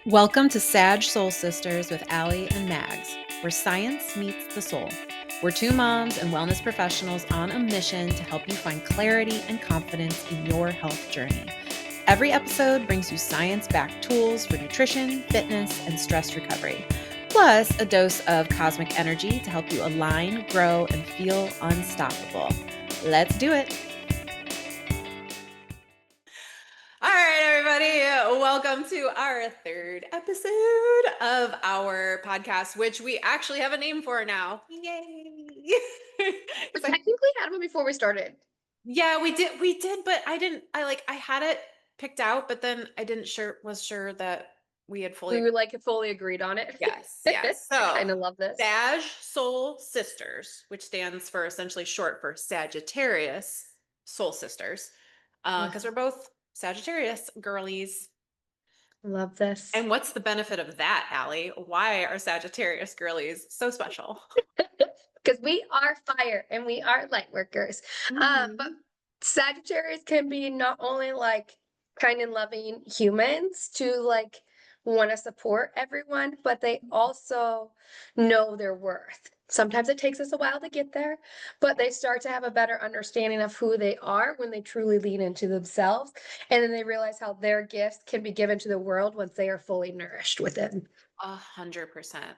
Welcome to Sag Soul Sisters with Allie and Mags, where science meets the soul. We're two moms and wellness professionals on a mission to help you find clarity and confidence in your health journey. Every episode brings you science-backed tools for nutrition, fitness, and stress recovery, plus a dose of cosmic energy to help you align, grow, and feel unstoppable. Let's do it. All right, everybody, welcome to our third episode of our podcast, which we actually have a name for now. Yay! We technically had one before we started. Yeah, we did, but I had it picked out, but then I didn't was sure that we had We fully. were like fully agreed on it. Yes. I So, kind of love this. Sag Soul Sisters, which stands for essentially short for Sagittarius Soul Sisters, because we're both Sagittarius girlies. Love this. And what's the benefit of that, Allie? Why are Sagittarius girlies so special? Because we are fire and we are light workers. But Mhm. Sagittarius can be not only like kind and loving humans to like want to support everyone, but they also know their worth. Sometimes it takes us a while to get there, but they start to have a better understanding of who they are when they truly lean into themselves. And then they realize how their gifts can be given to the world once they are fully nourished within. 100%.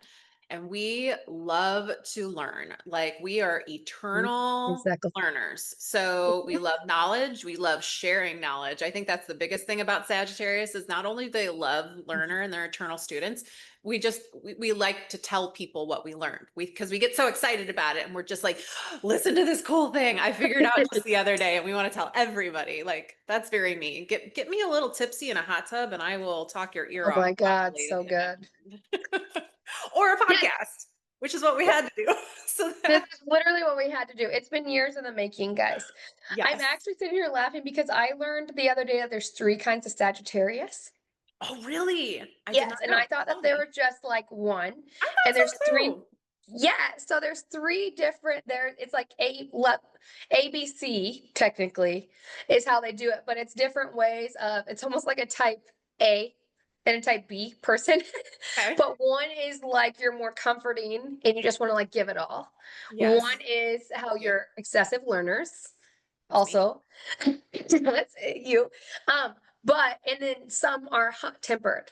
And we love to learn. Like we are Mhm. eternal Exactly. learners. So we love knowledge. We love sharing knowledge. I think that's the biggest thing about Sagittarius is not only they love learner and they're eternal students, we like to tell people what we learned. Because we get so excited about it and we're just like, listen to this cool thing I figured out just the other day and we want to tell everybody. Like that's very me. Get me a little tipsy in a hot tub and I will talk your ear Oh off my God, properly to so the end. good. Or a Yes, podcast, which is what we yes. had to do. So This that, is literally what we had to do. It's been years in the making, guys. I'm yes. actually sitting here laughing because I learned the other day that there's 3 kinds of Sagittarius. Oh, really? I did Yes, not and I know. thought Tell that there me. were just like 1, I and thought there's so 3. too. Yeah, so there's 3 different there it's like ABC technically is how they do it, but it's different ways of it's almost like a type A and a type B person. Okay. But one is like you're more comforting and you just want to like give it all. Yes. One is how Yeah. you're excessive learners That's me. also. That's you. Um, but and then some are hot tempered.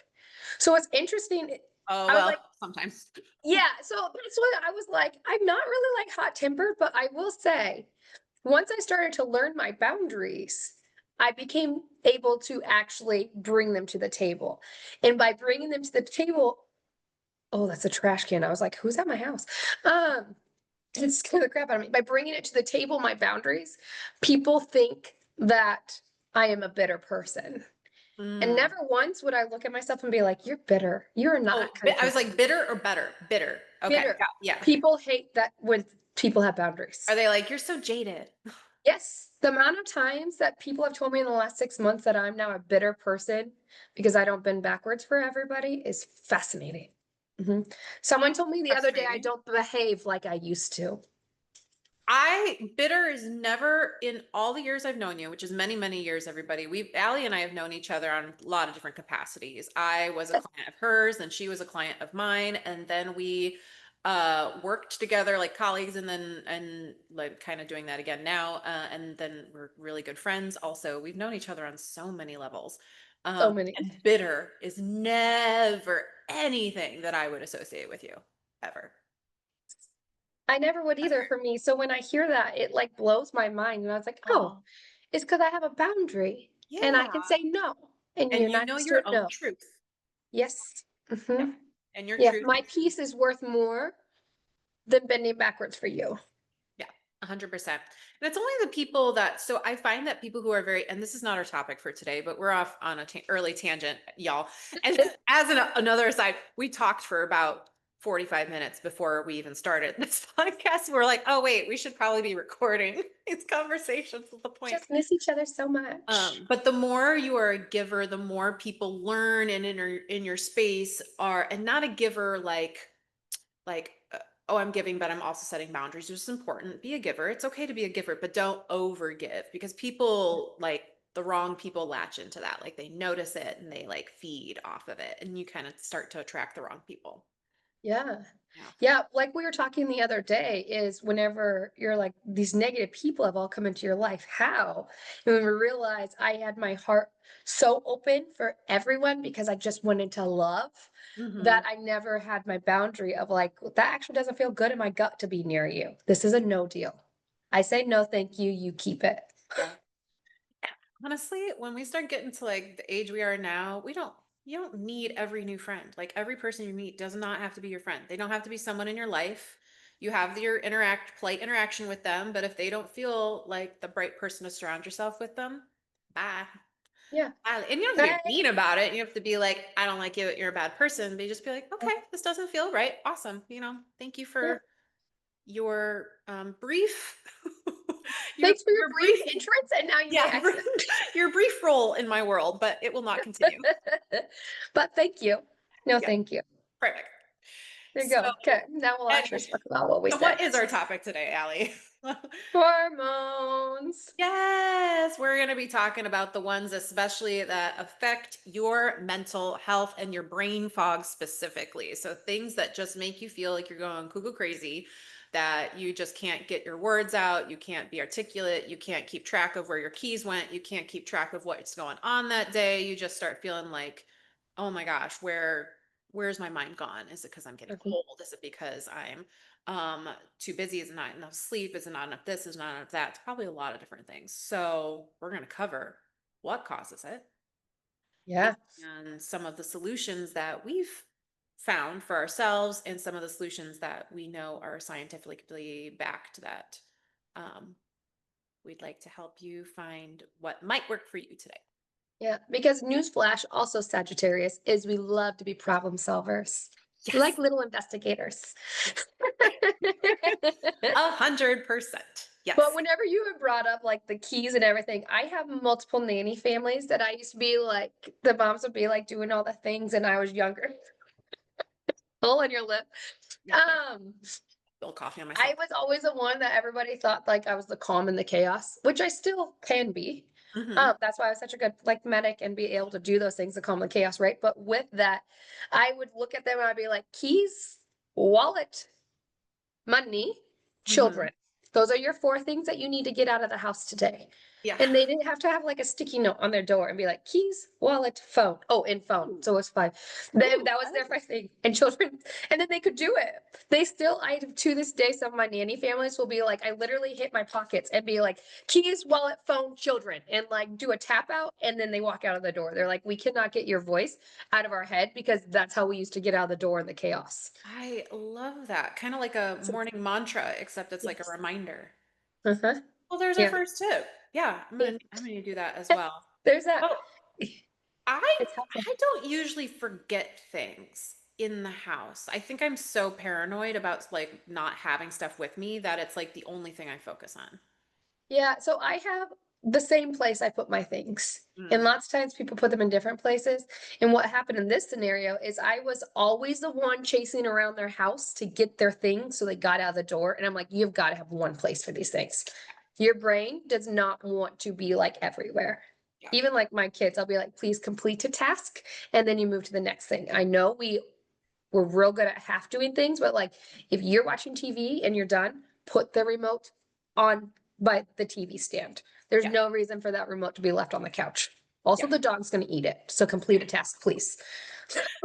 So what's interesting, Oh, I was well, like, sometimes. yeah, so that's what I was like, I'm not really like hot tempered, but I will say, once I started to learn my boundaries, I became able to actually bring them to the table. And by bringing them to the table, oh, that's a trash can. I was like, who's at my house? Um, it scared the crap out of me. By bringing it to the table, my boundaries, people think that I am a bitter person. And Mm. never once would I look at myself and be like, you're bitter. You're not Oh, that kind of I was person. like bitter or better? Bitter. Okay. Bitter. Yeah. People hate that when people have boundaries. Are they like, you're so jaded? Yes, the amount of times that people have told me in the last 6 months that I'm now a bitter person because I don't bend backwards for everybody is fascinating. Mhm. Someone told me the other day I Frustrating. don't behave like I used to. Bitter is never in all the years I've known you, which is many, many years, everybody. Allie and I have known each other on a lot of different capacities. I was a client of hers and she was a client of mine. And then we worked together like colleagues and like kind of doing that again now. And then we're really good friends. Also, we've known each other on so many levels. So many. And bitter is never anything that I would associate with you ever. I never would either Ever. for me. So when I hear that, it like blows my mind. And I was like, oh, Oh, it's because I have a boundary and I can yeah. say no. And And you're you not know used to your a own no. truth. Yes. Yeah. Hmm. And your Yeah. truth My is, peace is worth more than bending backwards for you. yeah, 100%. And it's only the people that, so I find that people who are very, and this is not our topic for today, but we're off on a early tangent, y'all. And as another aside, we talked for about 45 minutes before we even started this podcast. We're like, oh, wait, we should probably be recording these conversations at the point. Just miss each other so much. But the more you are a giver, the more people learn and in your space are, and not a giver like oh, I'm giving, but I'm also setting boundaries, which is important. Be a giver. It's okay to be a giver, but don't over give because people like the wrong people latch into that. Like they notice it and they like feed off of it, and you kind of start to attract the wrong people. Yeah. Yeah. Yeah, like we were talking the other day, is whenever you're like, these negative people have all come into your life. How? And when we realized I had my heart so open for everyone because I just wanted to love, Hmm. that I never had my boundary of like, that actually doesn't feel good in my gut to be near you. This is a no deal. I say no, thank you. You keep it. Yeah. Honestly, when we start getting to like the age we are now, you don't need every new friend. Like every person you meet does not have to be your friend. They don't have to be someone in your life. You have your polite interaction with them, but if they don't feel like the bright person to surround yourself with them, bye. Yeah. And you don't have to Bye. get mean about it. You have to be like, I don't like you, you're a bad person. But you just be like, okay, this doesn't feel right. Awesome. Thank you Yeah. for your brief Thanks for your your brief brief entrance, and now you may yeah, exit. your brief role in my world, but it will not continue. But thank you. No, Yeah, thank you. perfect. There you So, go. Okay, now we'll and actually talk about what we so said. what is our topic today, Allie? Hormones. Yes, we're going to be talking about the ones especially that affect your mental health and your brain fog specifically. So things that just make you feel like you're going cuckoo crazy, that you just can't get your words out, you can't be articulate, you can't keep track of where your keys went, you can't keep track of what's going on that day. You just start feeling like, "Oh my gosh, where's my mind gone? Is it because I'm getting Mhm. old? Is it because I'm too busy? Is it not enough sleep? Is it not enough this? Is not enough that?" It's probably a lot of different things. So we're going to cover what causes it Yeah, and some of the solutions that we've found for ourselves and some of the solutions that we know are scientifically backed that um, we'd like to help you find what might work for you today. yeah. Because newsflash, also Sagittarius, is we love to be problem solvers. We like Yes. little investigators. Yes. 100%. But Yes. whenever you have brought up like the keys and everything, I have multiple nanny families that I used to be like, the moms would be like doing all the things, and I was younger. Hole in your lip. Yeah. There. Um, Spill coffee on I myself. was always the one that everybody thought like I was the calm in the chaos, which I still can be. Hmm. That's why I was such a good like medic and be able to do those things to calm the chaos, right? But with that, I would look at them and I'd be like, keys, wallet, money, Hmm. children. Those are your four things that you need to get out of the house today. Yeah. And they didn't have to have like a sticky note on their door and be like keys, wallet, phone. Oh, and phone. Ooh. So it's five. Then Ooh, that I was like their this. first thing. And children, and then they could do it. They still, I to this day, some of my nanny families will be like, I literally hit my pockets and be like, keys, wallet, phone, children, and like do a tap out, and then they walk out of the door. They're like, we cannot get your voice out of our head because that's how we used to get out of the door in the chaos. I love that. Kind of like a So, morning mantra, except it's like a yes. reminder. Uh-huh. Well, there's our Yeah. first tip. Yeah, Yeah. I'm gonna do that as well. There's that. Oh, I It's helpful. I don't usually forget things in the house. I think I'm so paranoid about like not having stuff with me that it's like the only thing I focus on. Yeah, so I have the same place I put my things. And Mm. lots of times people put them in different places. And what happened in this scenario is I was always the one chasing around their house to get their things so they got out of the door. And I'm like, you've got to have one place for these things. Your brain does not want to be like everywhere. Yeah. Even like my kids, I'll be like, please complete a task. And then you move to the next thing. I know we're real good at half doing things, but like if you're watching TV and you're done, put the remote on by the TV stand. There's Yeah. no reason for that remote to be left on the couch. Also, Yeah. the dog's going to eat it. So complete a task, please.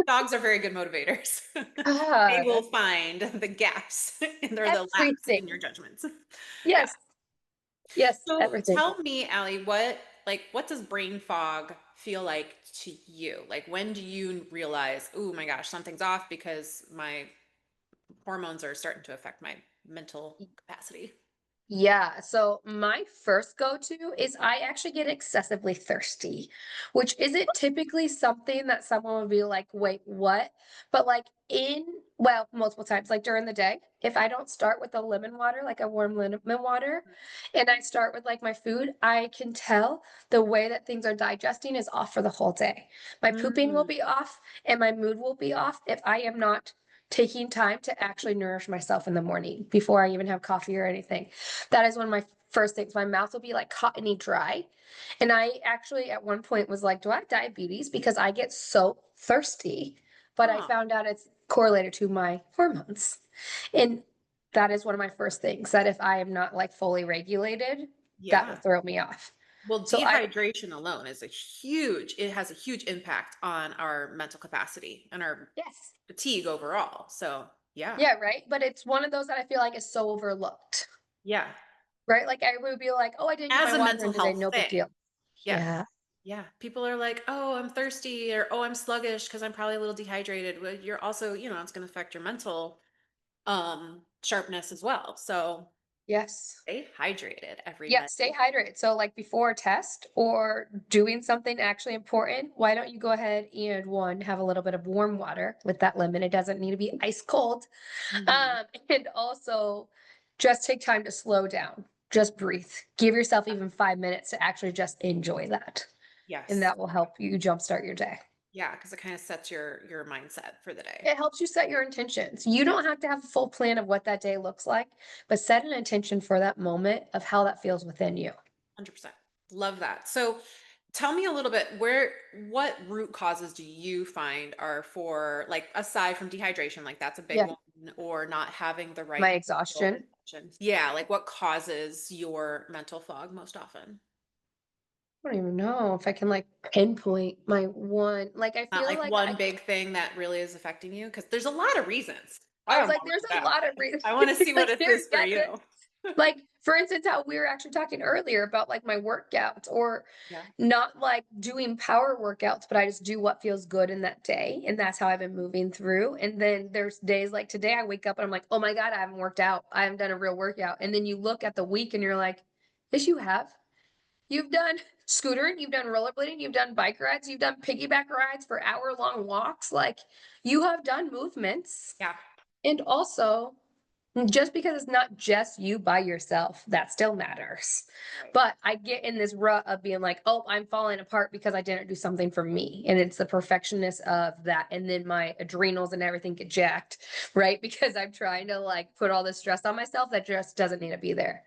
Dogs are very good motivators. They God, will find the gaps and they're the lapse in your everything. judgments. Yeah. Yes, yes, So everything. tell me, Allie, what does brain fog feel like to you? Like when do you realize, oh my gosh, something's off because my hormones are starting to affect my mental capacity? Yeah, so my first go-to is I actually get excessively thirsty, which isn't typically something that someone would be like, wait, what? But like well, multiple times, like during the day, if I don't start with a lemon water, like a warm lemon water, and I start with like my food, I can tell the way that things are digesting is off for the whole day. My pooping will Mm, be off and my mood will be off if I am not taking time to actually nourish myself in the morning before I even have coffee or anything. That is one of my first things. My mouth will be like cottony dry. And I actually at one point was like, "Do I have diabetes?" Because I get so thirsty. But I Huh. found out it's correlated to my hormones. And that is one of my first things that if I am not like fully regulated, that will Yeah. throw me off. Well, So I dehydration alone is it has a huge impact on our mental capacity and our yes. fatigue overall. So, yeah. Yeah, right. But it's one of those that I feel like is so overlooked. Yeah. Right? Like I would be like, "Oh, I didn't get As my a water in mental today, health no big thing. deal." Yeah. Yeah. Yeah. People are like, "Oh, I'm thirsty," or "Oh, I'm sluggish because I'm probably a little dehydrated." Well, you're also, it's going to affect your mental sharpness as well. So, Yes. stay hydrated, Yeah, everybody. stay hydrated. So, like before a test or doing something actually important, why don't you go ahead and one, have a little bit of warm water with that lemon? It doesn't need to be ice cold. Mhm. And also just take time to slow down, just breathe. Give yourself even 5 minutes to actually just enjoy that. And Yes. that will help you jumpstart your day. Yeah, because it kind of sets your mindset for the day. It helps you set your intentions. You don't have to have a full plan of what that day looks like, but set an intention for that moment of how that feels within you. 100%. Love that. So tell me a little bit what root causes do you find are for, like, aside from dehydration, like that's a big Yeah. one, or not having the My right mental exhaustion. attention. Yeah, like what causes your mental fog most often? I don't even know if I can like pinpoint my one. Like I Not feel like like one big thing that really is affecting you, because there's a lot of reasons. I I was want like, to there's a know. lot of reasons. I want to see what Like it there's is for definitely you. like for instance, how we were actually talking earlier about like my workouts or Yeah. not like doing power workouts, but I just do what feels good in that day. And that's how I've been moving through. And then there's days like today, I wake up and I'm like, oh my God, I haven't worked out. I haven't done a real workout. And then you look at the week and you're like, yes, you have. You've done scootering, you've done rollerblading, you've done bike rides, you've done piggyback rides for hour-long walks. Like you have done movements. Yeah. And also, just because it's not just you by yourself, that still matters. Right. But I get in this rut of being like, oh, I'm falling apart because I didn't do something for me. And it's the perfectionist of that. And then my adrenals and everything get jacked, right? Because I'm trying to like put all this stress on myself that just doesn't need to be there.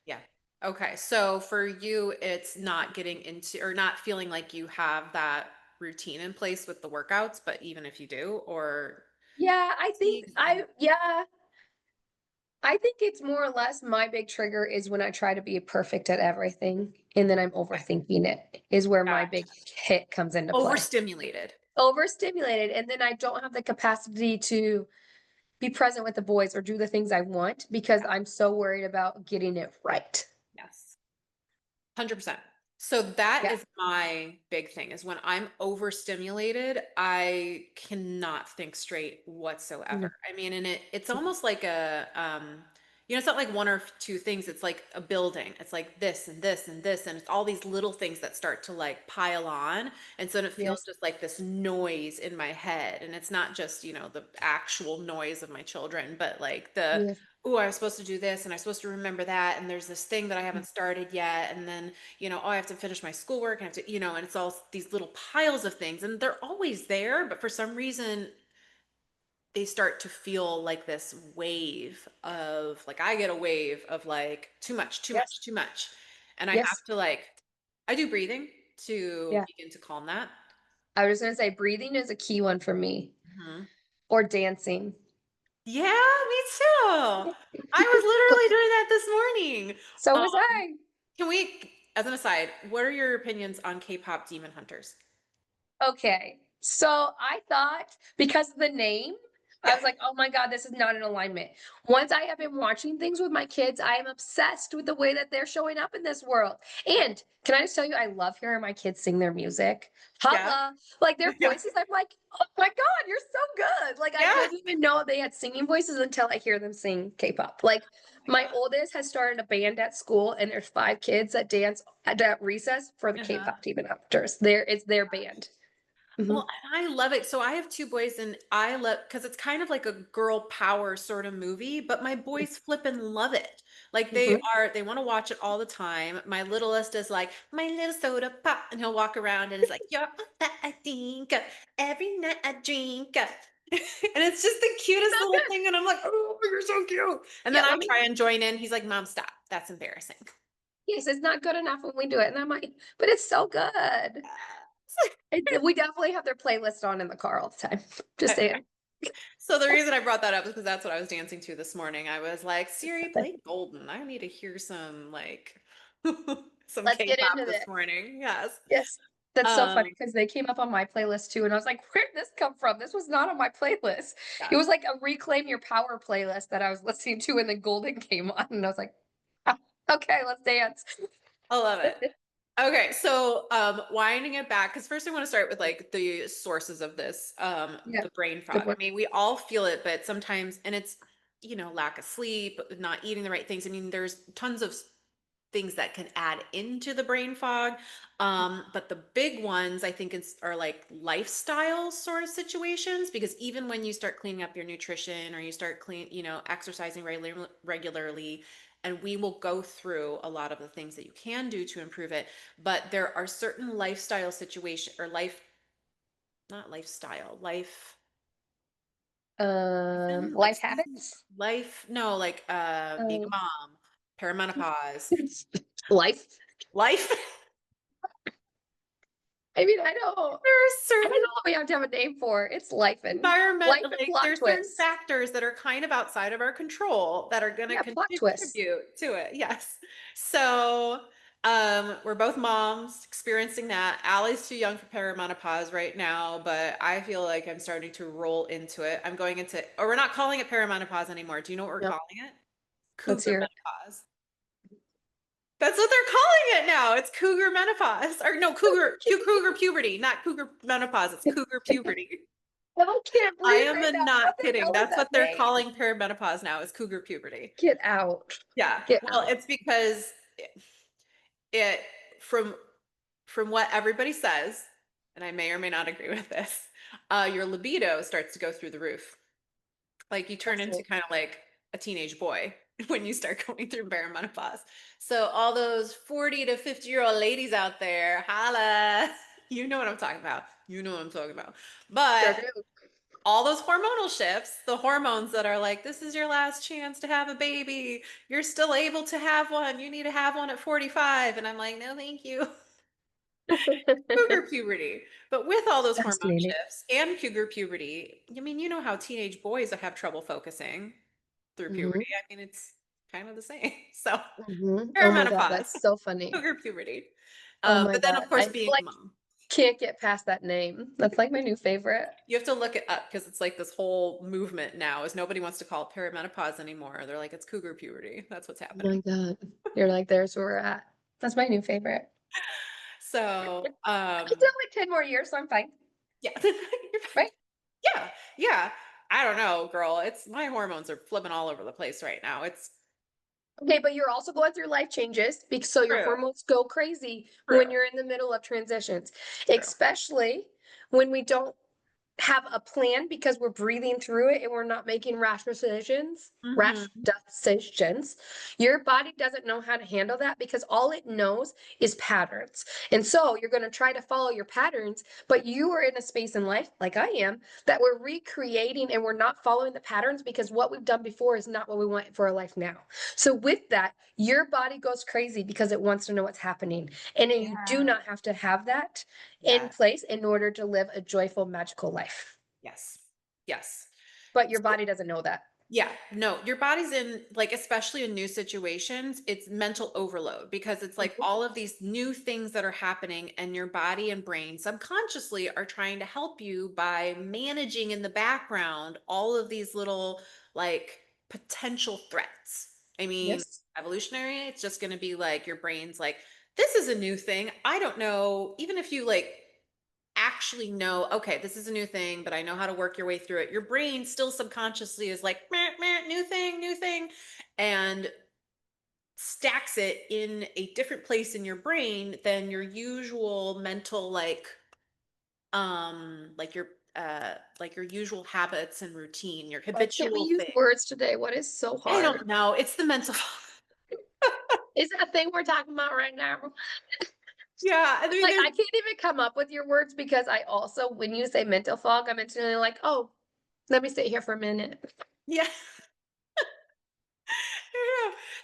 Yeah. Okay. So for you, it's not getting into, or not feeling like you have that routine in place with the workouts, but even if you do, or Yeah, fatigue. I think it's more or less my big trigger is when I try to be perfect at everything and then I'm Okay. overthinking it is where my big Gotcha. hit comes into play. Overstimulated. Overstimulated, and then I don't have the capacity to be present with the boys or do the things I want because Yeah. I'm so worried about getting it right. Yes. 100%. So that Yeah. is my big thing, is when I'm overstimulated, I cannot think straight Mm, whatsoever. I mean, and it's almost like it's not like one or two things, it's like a building. It's like this and this and this, and it's all these little things that start to like pile on. And so then it feels yes. just like this noise in my head. And it's not just, the actual noise of my children, but like Yes. oh, I was supposed to do this and I'm supposed to remember that. And there's this thing that I Mm, haven't started yet. And then, oh, I have to finish my schoolwork. And I have to, and it's all these little piles of things. And they're always there. But for some reason, they start to feel like this wave of, like, I get a wave of like too much, too yes. much, too much. And I have Yes. to, like, I do breathing to Yeah. begin to calm that. I was gonna say breathing is a key one for me Mhm. or dancing. Yeah, me too. I was literally doing that this morning. So was Um, I. Can we, as an aside, what are your opinions on K-pop demon hunters? Okay. So I thought because of the name, I Yeah, was like, oh my God, this is not in alignment. Once I have been watching things with my kids, I am obsessed with the way that they're showing up in this world. And can I just tell you, I love hearing my kids sing their music. yeah, Holla, like their yeah, voices, I'm like, oh my God, you're so good. Like I yeah. didn't even know they had singing voices until I hear them sing K-pop. Like Oh my my God. oldest has started a band at school, and there's 5 kids that dance at recess for the Uh-huh. K-pop Demon Hunters. It's their band. Well, Mhm. and I love it. So I have two boys, and I love, because it's kind of like a girl power sort of movie, but my boys flip and love it. Like Mhm. they want to watch it all the time. My littlest is like, my little soda pop, and he'll walk around and is like, you're all that I think, every night I drink. And it's just the cutest So little good. thing. And I'm like, oh, you're so cute. And then Yeah, I let me try and join in. He's like, Mom, stop. That's embarrassing. Yes, it's not good enough when we do it, and I'm like, "But it's so good." We definitely have their playlist on in the car all the time. Just Okay. saying. So the reason I brought that up is because that's what I was dancing to this morning. I was like, Siri, play Golden. I need to hear some like some Let's get K-pop into this this. morning. Yes. Yes. That's so funny Um, because they came up on my playlist too, and I was like, "Where did this come from? This was not on my playlist." It yes. was like a Reclaim Your Power playlist that I was listening to, and then Golden came on, and I was like, "Ah, okay, let's dance." I love it. Okay, so winding it back, because first I want to start with like the sources of this, Yeah, the brain good fog. I one. mean, we all feel it, but sometimes, and it's, lack of sleep, not eating the right things. I mean, there's tons of things that can add into the brain fog. But the big ones I think are like lifestyle sort of situations, because even when you start cleaning up your nutrition or you start exercising regularly, and we will go through a lot of the things that you can do to improve it, but there are certain lifestyle situation or not lifestyle, even like Life seasons, habits. no, like being a Um, mom, perimenopause, life. life. I mean, There are I don't certain know what we have to have a name for. It's environment, life and like plot there's certain twists. factors that are kind of outside of our control that are going to Yeah, plot twists. contribute to it. Yes. So we're both moms experiencing that. Allie's too young for perimenopause right now, but I feel like I'm starting to roll into it. I'm going into, or we're not calling it perimenopause anymore. Do you know what we're Yep. calling it? Let's Cougar hear it. menopause. That's what they're calling it now. It's cougar menopause. Or no, cougar puberty, not cougar menopause. It's cougar puberty. I can't I breathe am right now. not What the kidding. hell is That's that what they're name? calling perimenopause now, is cougar puberty. Get out. Yeah. Get Well, out. it's because it from what everybody says, and I may or may not agree with this, your libido starts to go through the roof. Like you turn into Fascinating. kind of like a teenage boy when you start going through perimenopause. So all those 40 to 50-year-old ladies out there, holla, you know what I'm talking about. You know what I'm talking about. Sure But do. all those hormonal shifts, the hormones that are like, this is your last chance to have a baby. You're still able to have one. You need to have one at 45. And I'm like, no, thank you. Cougar puberty. But with all those hormone Fascinating. shifts and cougar puberty, I mean, you know how teenage boys have trouble focusing through Hmm. puberty. I mean, it's kind of the same. So, Hmm. Oh my God, perimenopause, that's so funny. cougar puberty. Oh my But then, God. of course, I feel being a like mom. can't get past that name. That's like my new favorite. You have to look it up because it's like this whole movement now is nobody wants to call it perimenopause anymore. They're like, it's cougar puberty. That's what's Oh my happening. God. You're like, there's where we're at. That's my new favorite. So, I still have like 10 more years, so I'm fine. yeah. Right? Yeah. Yeah. I don't know, girl. It's my hormones are flipping all over the place right now. It's Okay, but you're also going through life changes because so your true. hormones go crazy True. when you're in the middle of transitions, True. especially when we don't have a plan because we're breathing through it and we're not making rash Hmm. decisions. Your body doesn't know how to handle that because all it knows is patterns. And so you're going to try to follow your patterns, but you are in a space in life, like I am, that we're recreating and we're not following the patterns because what we've done before is not what we want for our life now. So with that, your body goes crazy because it wants to know what's happening. And then you do Yeah. not have to have that in Yeah. place in order to live a joyful, magical life. Yes. Yes. But your So body doesn't know that. yeah, no, your body's in like, especially in new situations, it's mental overload because it's like Mhm. all of these new things that are happening, and your body and brain subconsciously are trying to help you by managing in the background all of these little like potential threats. I mean, Yes. evolutionary, it's just going to be like your brain's like, this is a new thing. I don't know. Even if you like actually know, okay, this is a new thing, but I know how to work your way through it. Your brain still subconsciously is like, meh, meh, new thing, and stacks it in a different place in your brain than your usual mental, like your usual habits and routine, your Why can't we habitual use thing. words today? What is so I hard? don't know. It's the mental. Is that a thing we're talking about right now? Yeah, I mean, Like, there's I can't even come up with your words because I also, when you say mental fog, I'm instantly like, oh, let me sit here for a minute. yeah,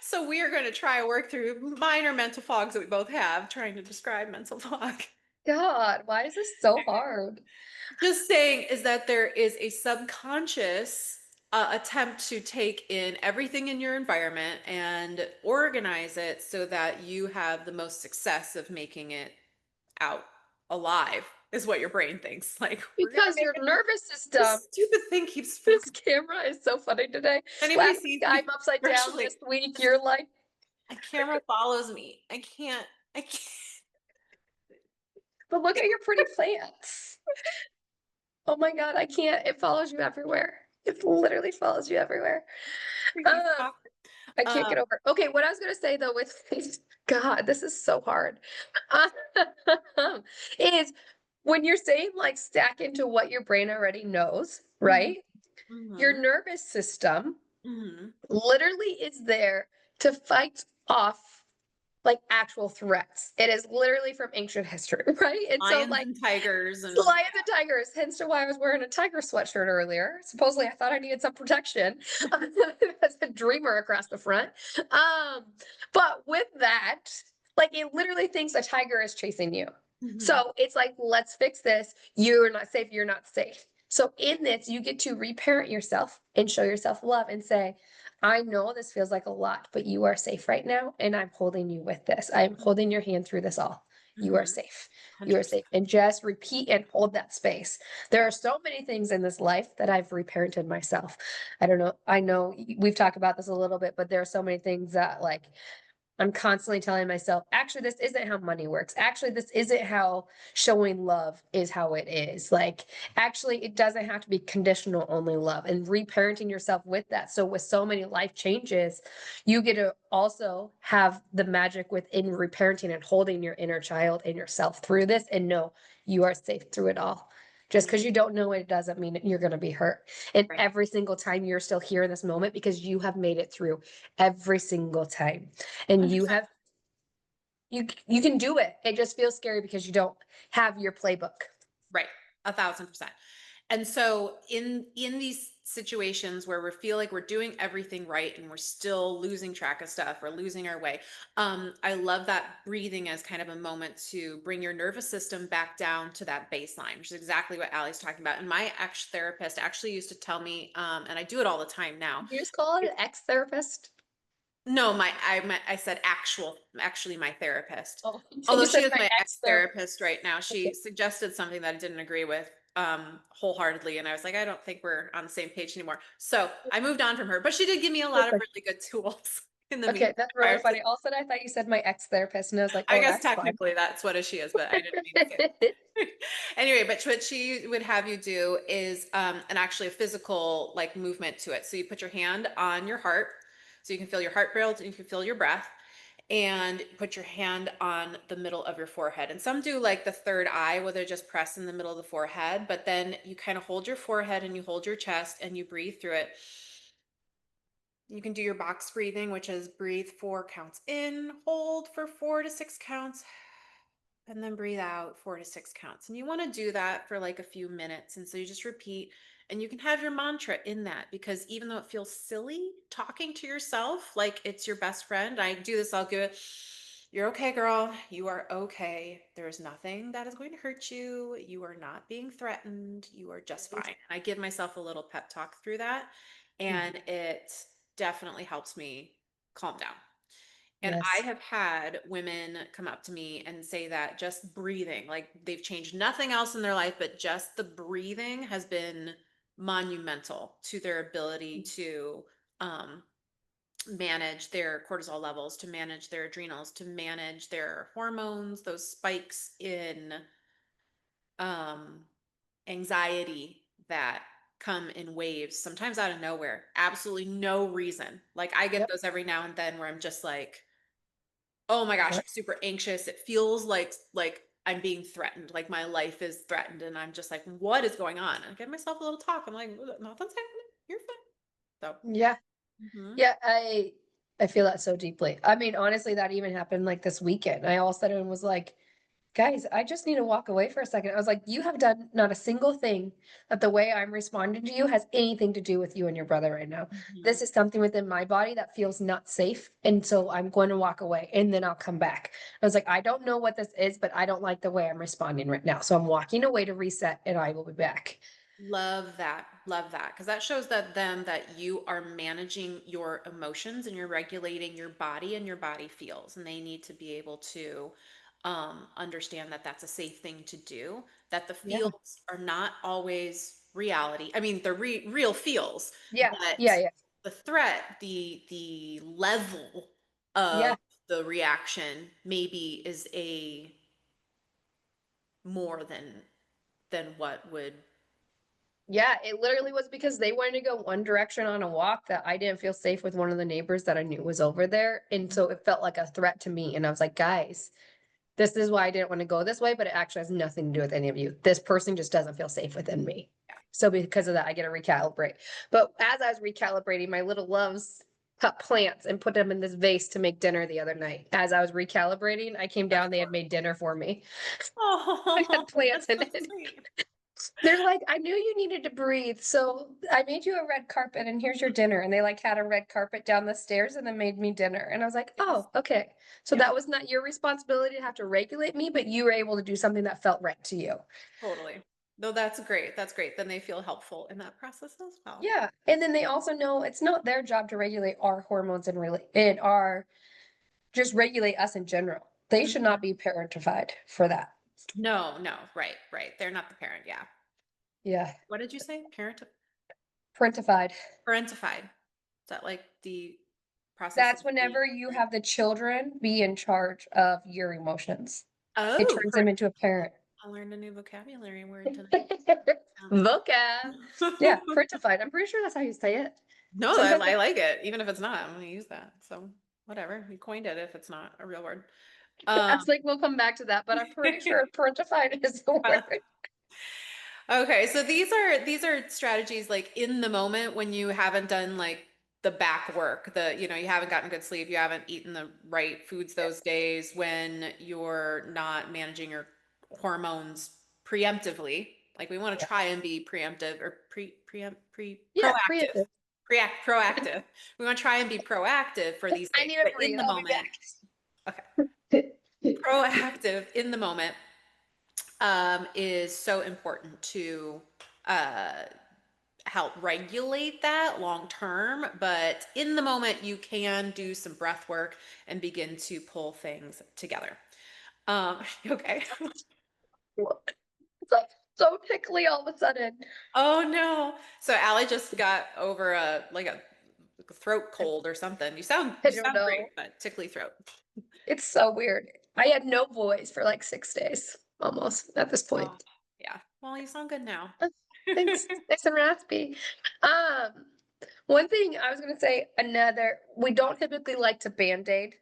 So we are going to try work through minor mental fogs that we both have, trying to describe mental fog. God, why is this so hard? Just saying is that there is a subconscious attempt to take in everything in your environment and organize it so that you have the most success of making it out alive, is what your brain thinks. Like, we're gonna Because make your it. nervous system, This stupid thing keeps this fucking. camera is so funny today. If anybody Last week sees me, I'm upside down. especially This week you're like, a camera follows me. I can't. I can't. but look at your pretty plants. Oh my God, I can't. It follows you everywhere. It literally follows you everywhere. Freaky Um, stuff. I can't get Um, over. Okay, what I was gonna say though with God, this is so hard. Is when you're saying like stack into what your brain already knows, mhm, right? Your mhm, nervous system mhm. literally is there to fight off like actual threats. It is literally from ancient history, right? And so Lions like and tigers and lions and tigers, hence to why I was wearing a tiger sweatshirt earlier. Supposedly I thought I needed some protection. As a dreamer across the front. Um, but with that, like it literally thinks a tiger is chasing you. mhm, So it's like, let's fix this. You're not safe, you're not safe. So in this, you get to reparent yourself and show yourself love and say, I know this feels like a lot, but you are safe right now, and I'm holding you with this. I'm holding your hand through this all. You are mhm. safe. You are 100%. safe. And just repeat and hold that space. There are so many things in this life that I've reparented myself. I don't know. I know we've talked about this a little bit, but there are so many things that like I'm constantly telling myself, actually, this isn't how money works. Actually, this isn't how showing love is how it is. Like, actually, it doesn't have to be conditional only love and reparenting yourself with that. So, with so many life changes, you get to also have the magic within reparenting and holding your inner child and yourself through this and know you are safe through it all. Just Mhm. because you don't know it doesn't mean you're going to be hurt. And Right. every single time you're still here in this moment because you have made it through every single time and you 100%. have you can do it. It just feels scary because you don't have your playbook. Right. 1,000%. And so in these situations where we feel like we're doing everything right and we're still losing track of stuff or losing our way, I love that breathing as kind of a moment to bring your nervous system back down to that baseline, which is exactly what Allie's talking about. And my ex therapist actually used to tell me, and I do it all the time now. You just call it an ex-therapist. No, I said actually my therapist. Oh, you Although she said is my my ex-therapist. ex-therapist right now, Okay. she suggested something that I didn't agree with wholeheartedly, and I was like, I don't think we're on the same page anymore. So I moved on from her, but she did give me a lot of Perfect. really good tools in the Okay, meantime that's really prior to. funny. All of a sudden, I thought you said my ex-therapist, and I was like, I oh, guess that's fun. technically that's what she is, but I didn't mean to say that. Anyway, but what she would have you do is an actually a physical like movement to it. So you put your hand on your heart, so you can feel your heart build and you can feel your breath, and put your hand on the middle of your forehead. And some do like the third eye where they just press in the middle of the forehead, but then you kind of hold your forehead and you hold your chest and you breathe through it. You can do your box breathing, which is breathe 4 counts in, hold for 4 to 6 counts, and then breathe out 4 to 6 counts. And you want to do that for like a few minutes. And so you just repeat, and you can have your mantra in that because even though it feels silly talking to yourself like it's your best friend, I do this, I'll give it, you're okay, girl. You are okay. There's nothing that is going to hurt you. You are not being threatened. You are just fine. And I give myself a little pep talk through that. And it definitely helps me calm down. And I Yes. have had women come up to me and say that just breathing, like they've changed nothing else in their life, but just the breathing has been monumental to their ability to um, manage their cortisol levels, to manage their adrenals, to manage their hormones, those spikes in um, anxiety that come in waves, sometimes out of nowhere, absolutely no reason. Like I get Yep. those every now and then where I'm just like, oh my gosh, Yep. I'm super anxious. It feels like I'm being threatened, like my life is threatened, and I'm just like, what is going on? And I give myself a little talk. I'm like, nothing's happening. You're fine. Yeah. So, Yeah. I feel that so deeply. I mean, honestly, that even happened like this weekend. I all of a sudden was like, guys, I just need to walk away for a second. I was like, you have done not a single thing that the way I'm responding to you has anything to do with you and your brother right now. Mhm. This is something within my body that feels not safe. And so I'm going to walk away and then I'll come back. I was like, I don't know what this is, but I don't like the way I'm responding right now. So I'm walking away to reset and I will be back. Love that. Love that. Because that shows that them that you are managing your emotions and you're regulating your body and your body feels. And they need to be able to understand that that's a safe thing to do, that the Yeah. feels are not always reality. I mean, they're real feels, Yeah. but Yeah. Yeah. the threat, the level of Yeah. the reaction maybe is a more than what would. Yeah, it literally was because they wanted to go one direction on a walk that I didn't feel safe with one of the neighbors that I knew was over there. And so it felt like a threat to me. And I was like, guys, this is why I didn't want to go this way, but it actually has nothing to do with any of you. This person just doesn't feel safe within me. So because of that, I get to recalibrate. But as I was recalibrating, my little loves cut plants and put them in this vase to make dinner the other night. As I was recalibrating, I came That's down, they had made dinner for me. I Oh, had plants that's in so it. sweet. They're like, I knew you needed to breathe, so I made you a red carpet and here's your dinner. And they like had a red carpet down the stairs and then made me dinner. And I was like, Yes. oh, okay. So Yeah, that was not your responsibility to have to regulate me, but you were able to do something that felt right to you. totally. No, that's great. That's great. Then they feel helpful in that process as well. Yeah. And then they also know it's not their job to regulate our hormones and really and our just regulate us in general. They should Mhm. not be parentified for that. No, no, right, right. They're not the parent. Yeah. Yeah. What did you say? Parentified. Parentified. Is that like the process of That's being whenever a you parent? have the children be in charge of your emotions. It Oh, turns them into a parent. I learned a new vocabulary word tonight. Vocab. Yeah, parentified. I'm pretty sure that's how you say it. No, Sometimes I like it. Even if it's not, I'm gonna use that. So whatever. We coined it if it's not a real word. I Um, was like, we'll come back to that, but I'm pretty sure parentified is the word. Okay, so these are strategies like in the moment when you haven't done like the back work, you haven't gotten good sleep, you haven't eaten the right foods those days, when you're not managing your hormones preemptively. Like we want to Yeah, try and be preemptive or yeah, proactive. preemptive. Proactive. We want to try and be proactive for these I things, need a but in breathe. the I'll be moment, okay, back. proactive in the moment is so important to uh, help regulate that long term. But in the moment, you can do some breath work and begin to pull things together. Okay. It's like so tickly all of a sudden. Oh no. So Allie just got over a throat cold or something. You sound I you don't sound great, know. but tickly throat. It's so weird. I had no voice for like 6 days almost at this Oh, point. yeah. Well, you sound good now. Thanks. Nice and raspy. Um, One thing I was gonna say, we don't typically like to band-aid.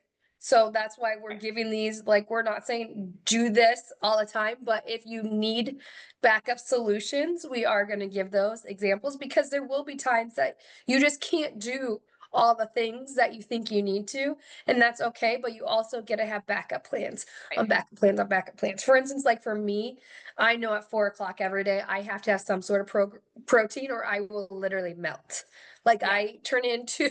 So that's why we're giving these, like, we're not saying do this all the time, but if you need backup solutions, we are gonna give those examples because there will be times that you just can't do all the things that you think you need to, and that's okay, but you also get to have backup plans Right. on backup plans on backup plans. For instance, like for me, I know at 4 o'clock every day, I have to have some sort of protein or I will literally melt. Like Yeah. I turn into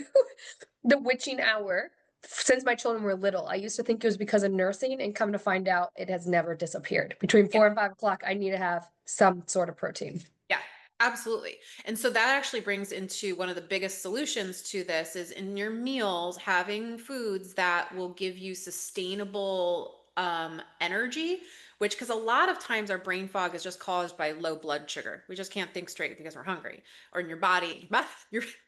the witching hour since my children were little. I used to think it was because of nursing, and come to find out it has never disappeared. Between Yeah. 4 and 5 o'clock, I need to have some sort of protein. Yeah, absolutely. And so that actually brings into one of the biggest solutions to this is in your meals, having foods that will give you sustainable energy, which because a lot of times our brain fog is just caused by low blood sugar. We just can't think straight because we're hungry or in your body.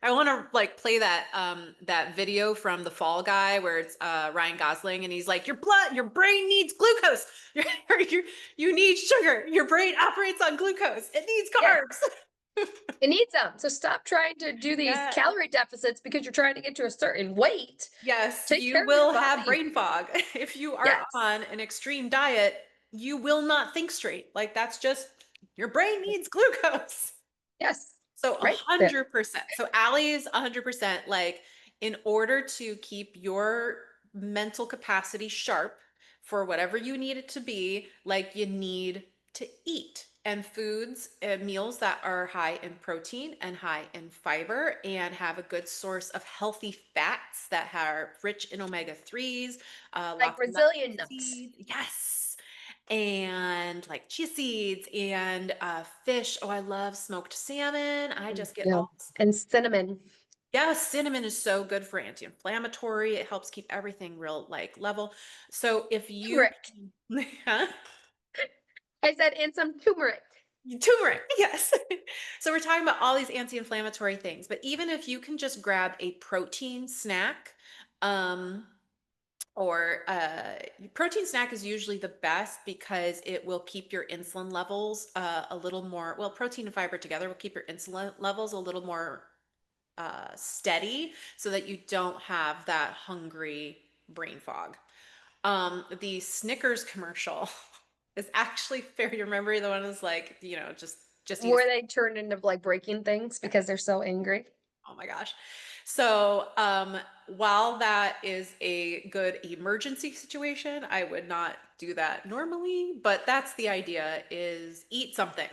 I want to like play that video from the Fall Guy where it's Ryan Gosling and he's like, your brain needs glucose. Your, you need sugar. Your brain operates on glucose. It needs Yeah, carbs. it needs them. So stop trying to do these Yeah. calorie deficits because you're trying to get to a certain weight. Yes, Take you care of your will have body. brain fog. If you are Yes. on an extreme diet, you will not think straight. Like that's just your brain needs glucose. Yes. So a Right there. hundred percent. So Allie's 100% like in order to keep your mental capacity sharp for whatever you need it to be, like you need to eat. And foods and meals that are high in protein and high in fiber and have a good source of healthy fats that are rich in omega 3s, Like lots of nuts Brazilian and nuts. seeds. Yes. And like chia seeds and fish. Oh, I love smoked salmon. I just get Yeah. all. And cinnamon. Yeah, cinnamon is so good for anti-inflammatory. It helps keep everything real like level. So if you Turmeric. huh? I said, and some turmeric. Turmeric, yes. So we're talking about all these anti-inflammatory things, but even if you can just grab a protein snack, um, or protein snack is usually the best because it will keep your insulin levels a little more, well, protein and fiber together will keep your insulin levels a little more steady so that you don't have that hungry brain fog. The Snickers commercial is actually fair. You remember the one was like, just use. Where they turn into like breaking things because they're so angry. Oh my gosh. So, while that is a good emergency situation, I would not do that normally, but that's the idea is eat something.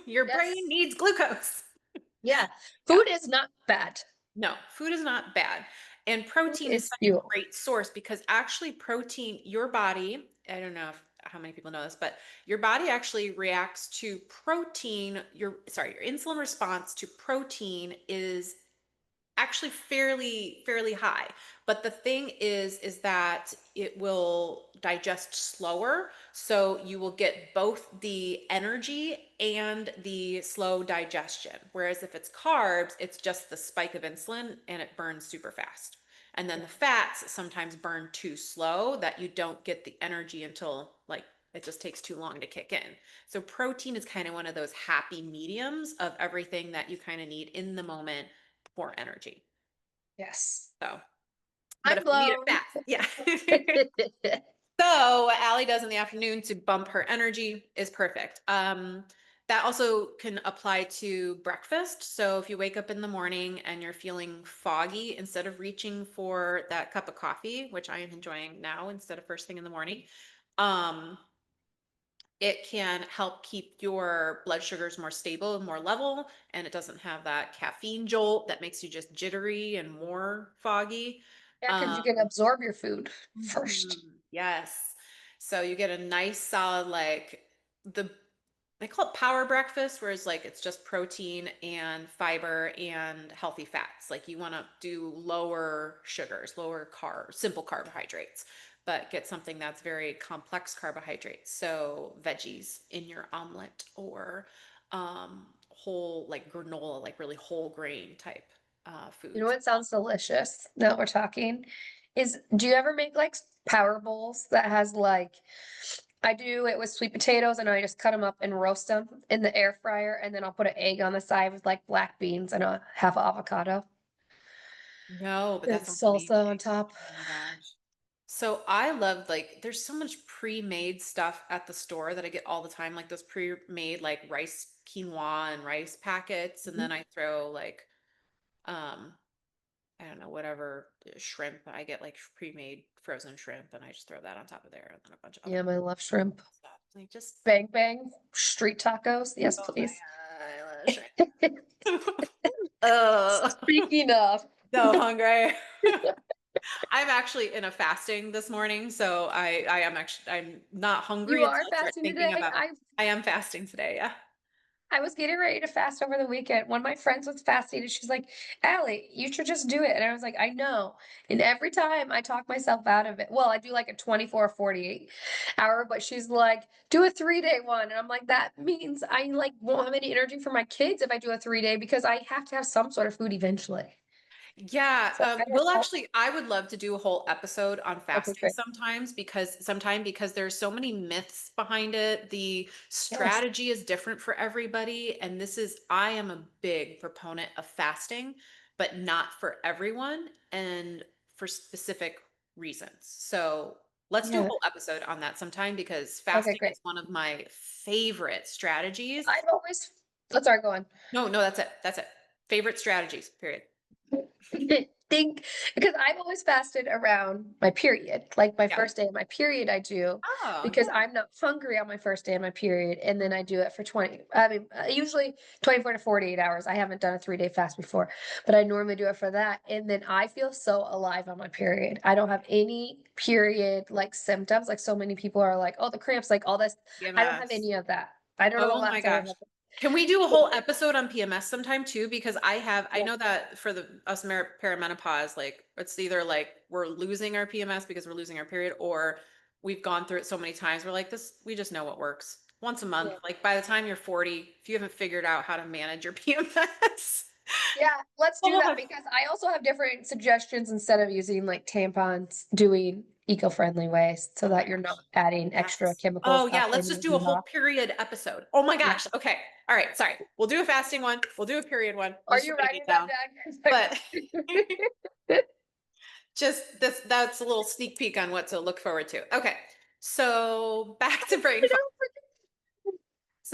Your brain Yes. needs glucose. Yeah. Yeah. Food is not bad. No, food is not bad. And Food protein is is such a fuel. great source because actually protein, your body, I don't know how many people know this, but your body actually reacts to protein, your insulin response to protein is actually fairly high, but the thing is that it will digest slower, so you will get both the energy and the slow digestion, whereas if it's carbs it's just the spike of insulin and it burns super fast, and then the fats sometimes burn too slow that you don't get the energy until like it just takes too long to kick in. So protein is kind of one of those happy mediums of everything that you kind of need in the moment for energy. Yes. So, but if I'm you need it blown. fast, yeah. So what Allie does in the afternoon to bump her energy is perfect. That also can apply to breakfast. So if you wake up in the morning and you're feeling foggy, instead of reaching for that cup of coffee, which I am enjoying now instead of first thing in the morning, um, it can help keep your blood sugars more stable and more level, and it doesn't have that caffeine jolt that makes you just jittery and more foggy. Yeah, because Um, you can absorb your food first. yes. So you get a nice solid like the they call it power breakfast, whereas like it's just protein and fiber and healthy fats. Like you want to do lower sugars, lower carbs, simple carbohydrates, but get something that's very complex carbohydrates. So veggies in your omelet or whole like granola, like really whole grain type You know foods. what sounds delicious now that we're talking? Is do you ever make like power bowls that has like I do it with sweet potatoes and I just cut them up and roast them in the air fryer and then I'll put an egg on the side with like black beans and a half avocado No, but that and sounds salsa on amazing. top. Oh my gosh. So I love like there's so much pre-made stuff at the store that I get all the time, like those pre-made like rice quinoa and rice packets, and Mhm. then I throw like um I don't know, whatever shrimp. I get like pre-made frozen shrimp and I just throw that on top of there and then a bunch of other Yum, I love shrimp. stuff. Like just Bang bang, street tacos. Yes, oh my please. God, I love shrimp. Oh, Speaking of, so hungry. I'm actually in a fasting this morning, so I'm not hungry you until are I start fasting thinking today. about. I am fasting today, yeah. I was getting ready to fast over the weekend. One of my friends was fasting and she's like, Allie, you should just do it. And I was like, I know. And every time I talk myself out of it. Well, I do like a 24 or 48 hour, but she's like, do a 3 day one. And I'm like, that means I like won't have any energy for my kids if I do a 3 day because I have to have some sort of food eventually. Yeah, So I don't know. I would love to do a whole episode on Okay, fasting great. because there's so many myths behind it. The Yes. strategy is different for everybody. And I am a big proponent of fasting, but not for everyone and for specific reasons. So let's do a Yeah. whole episode on that sometime because Okay, fasting great. is one of my favorite strategies. I've always, let's start going. No, no, that's it. That's it. Favorite strategies, period. think because I've always fasted around my period. Like my Yeah. first day of my period, I do Oh, because yeah. I'm not hungry on my first day of my period. And then I do it for 20, I mean, usually 24 to 48 hours. I haven't done a 3-day fast before, but I normally do it for that. And then I feel so alive on my period. I don't have any period like symptoms. Like so many people are like, oh, the cramps, like all this. I don't have PMS. any of that. I don't know the Oh my last time I gosh. had Can we do a whole episode on PMS sometime too? Because I yeah, know that for the us perimenopause, like it's either like we're losing our PMS because we're losing our period, or we've gone through it so many times. We're like this, we just know what works. Once a month, yeah. like by the time you're 40, if you haven't figured out how to manage your PMS, Yeah, let's do oh that my, because I also have different suggestions instead of using like tampons, doing eco-friendly ways so oh my that you're gosh. not adding extra Yes. chemicals Oh yeah, after let's just do a moving whole off. period episode. Oh my Yeah. gosh. Okay. All right. Sorry. We'll do a fasting one. We'll do a period one. I'm Are just you writing it writing that down. down? 'Cause But I- just that's a little sneak peek on what to look forward to. Okay. So back to brain fog. You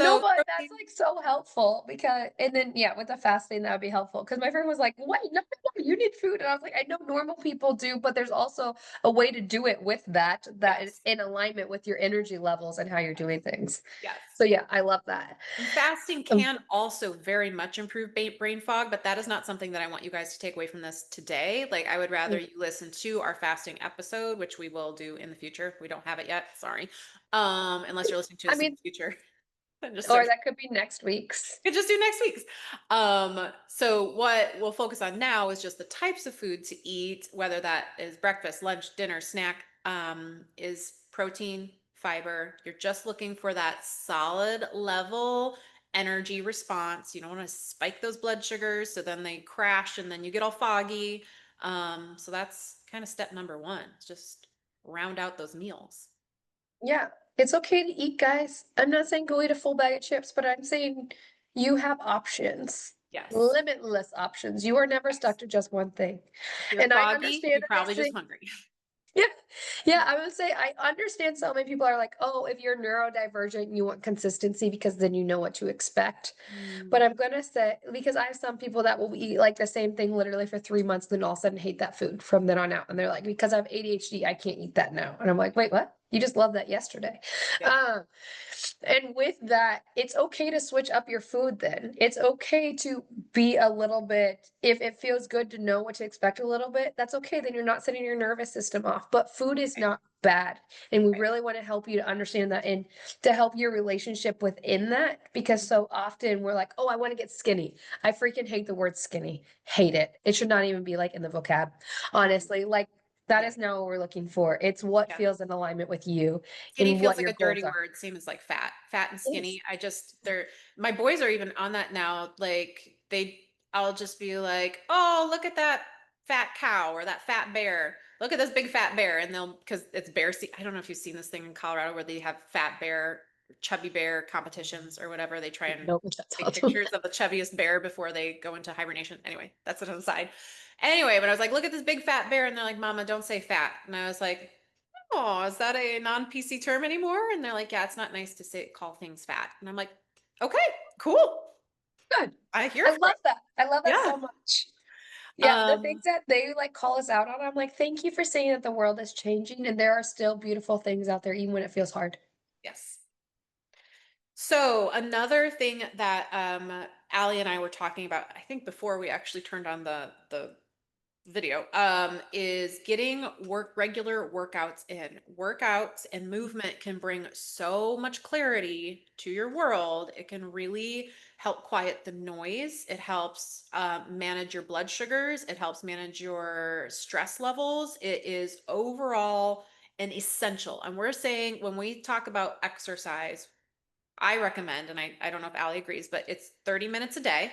no, So but that's protein, like so helpful because, and then yeah, with the fasting, that would be helpful. Because my friend was like, "Wait, no, you need food," and I was like, "I know normal people do, but there's also a way to do it with that is yes. in alignment with your energy levels and how you're doing things." Yes. So yeah, I love that. And fasting Um, can also very much improve brain fog, but that is not something that I want you guys to take away from this today. Like, I would rather you listen to our fasting episode, which we will do in the future. We don't have it yet, sorry. Unless you're listening to I this in mean, the future. Then just or search. that could be next week's. Could just do next week's. So what we'll focus on now is just the types of food to eat, whether that is breakfast, lunch, dinner, snack, is protein, fiber. You're just looking for that solid level energy response. You don't want to spike those blood sugars so then they crash and then you get all foggy. So that's kind of step number one. Just round out those meals. Yeah, it's okay to eat, guys. I'm not saying go eat a full bag of chips, but I'm saying you have options, Yes. limitless options. You are never stuck Yes. to just one thing. If you're And I foggy, understand you're that they probably just say, hungry. yeah, yeah, I would say I understand so many people are like, oh, if you're neurodivergent, you want consistency because then you know what to expect. But Mm. I'm gonna say because I have some people that will eat like the same thing literally for 3 months, then all of a sudden hate that food from then on out. And they're like, because I have ADHD, I can't eat that now. And I'm like, wait, what? You just loved that yesterday. Yeah. Um, and with that, it's okay to switch up your food then. It's okay to be a little bit, if it feels good to know what to expect a little bit, that's okay. Then you're not setting your nervous system off. But food is Right. not bad. And we Right. really want to help you to understand that and to help your relationship within that. Because Mhm. so often we're like, oh, I want to get skinny. I freaking hate the word skinny. Hate it. It should not even be like in the vocab. Mhm. Honestly, like that Yeah. is not what we're looking for. It's what Yeah. feels in alignment with you Skinny and feels what like your a goals dirty are. word, same as like fat. Fat and Yes. skinny. I just they're my boys are even on that now. Like I'll just be like, "Oh, look at that fat cow or that fat bear. Look at this big fat bear." And they'll because it's I don't know if you've seen this thing in Colorado where they have fat bear, chubby bear competitions or whatever. They try and Nope, that's take awesome. pictures of the chubbiest bear before they go into hibernation. Anyway, that's an aside. Anyway, but I was like, "Look at this big fat bear," and they're like, "Mama, don't say fat." And I was like, "Oh, is that a non-PC term anymore?" And they're like, "Yeah, it's not nice to say call things fat." And I'm like, "Okay, cool. Good. I'm here I for love it." that. I love that Yeah. so much. Yeah, the Um, things that they like call us out on, I'm like, thank you for saying that the world is changing and there are still beautiful things out there, even when it feels hard. yes. So another thing that Allie and I were talking about, I think before we actually turned on the video, is getting regular workouts in. Workouts and movement can bring so much clarity to your world. It can really help quiet the noise. It helps manage your blood sugars. It helps manage your stress levels. It is overall an essential. And we're saying when we talk about exercise, I recommend, and I don't know if Allie agrees, but it's 30 minutes a day.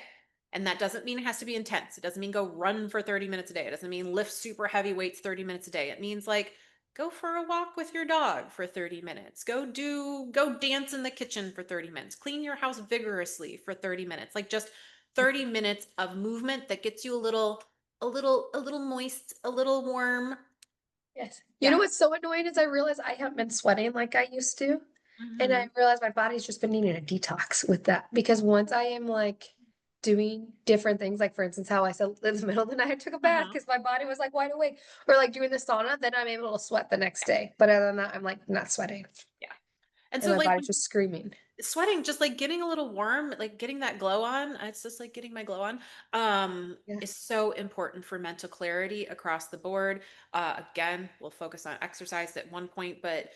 And that doesn't mean it has to be intense. It doesn't mean go run for 30 minutes a day. It doesn't mean lift super heavy weights 30 minutes a day. It means like go for a walk with your dog for 30 minutes. Go dance in the kitchen for 30 minutes. Clean your house vigorously for 30 minutes. Like just 30 minutes of movement that gets you a little moist, a little warm. Yes. You know Yeah. what's so annoying is I realize I haven't been sweating like I used to. And I Mhm. realize my body's just been needing a detox with that because once I am like doing different things, like, for instance, how I said in the middle of the night I took a bath Uh-huh. because my body was, like, wide awake, or, like, doing the sauna, then I'm able to sweat the next day, but other than that, I'm, like, not sweating, Yeah. And and so, my like, body's just screaming. sweating, just, like, getting a little warm, like, getting that glow on, it's just like getting my glow on, Yeah. is so important for mental clarity across the board. Again, we'll focus on exercise at one point, but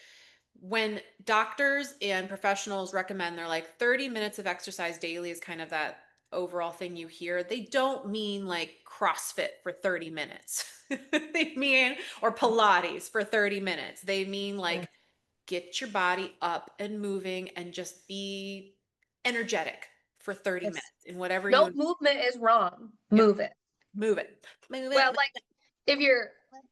when doctors and professionals recommend, they're like 30 minutes of exercise daily is kind of that overall thing you hear. They don't mean like CrossFit for 30 minutes. They mean, or Pilates for 30 minutes. They mean Yeah. like get your body up and moving and just be energetic for 30 Yes. minutes in whatever No you, movement is wrong. yeah, Move it. move it. Move it. Well, like, if you're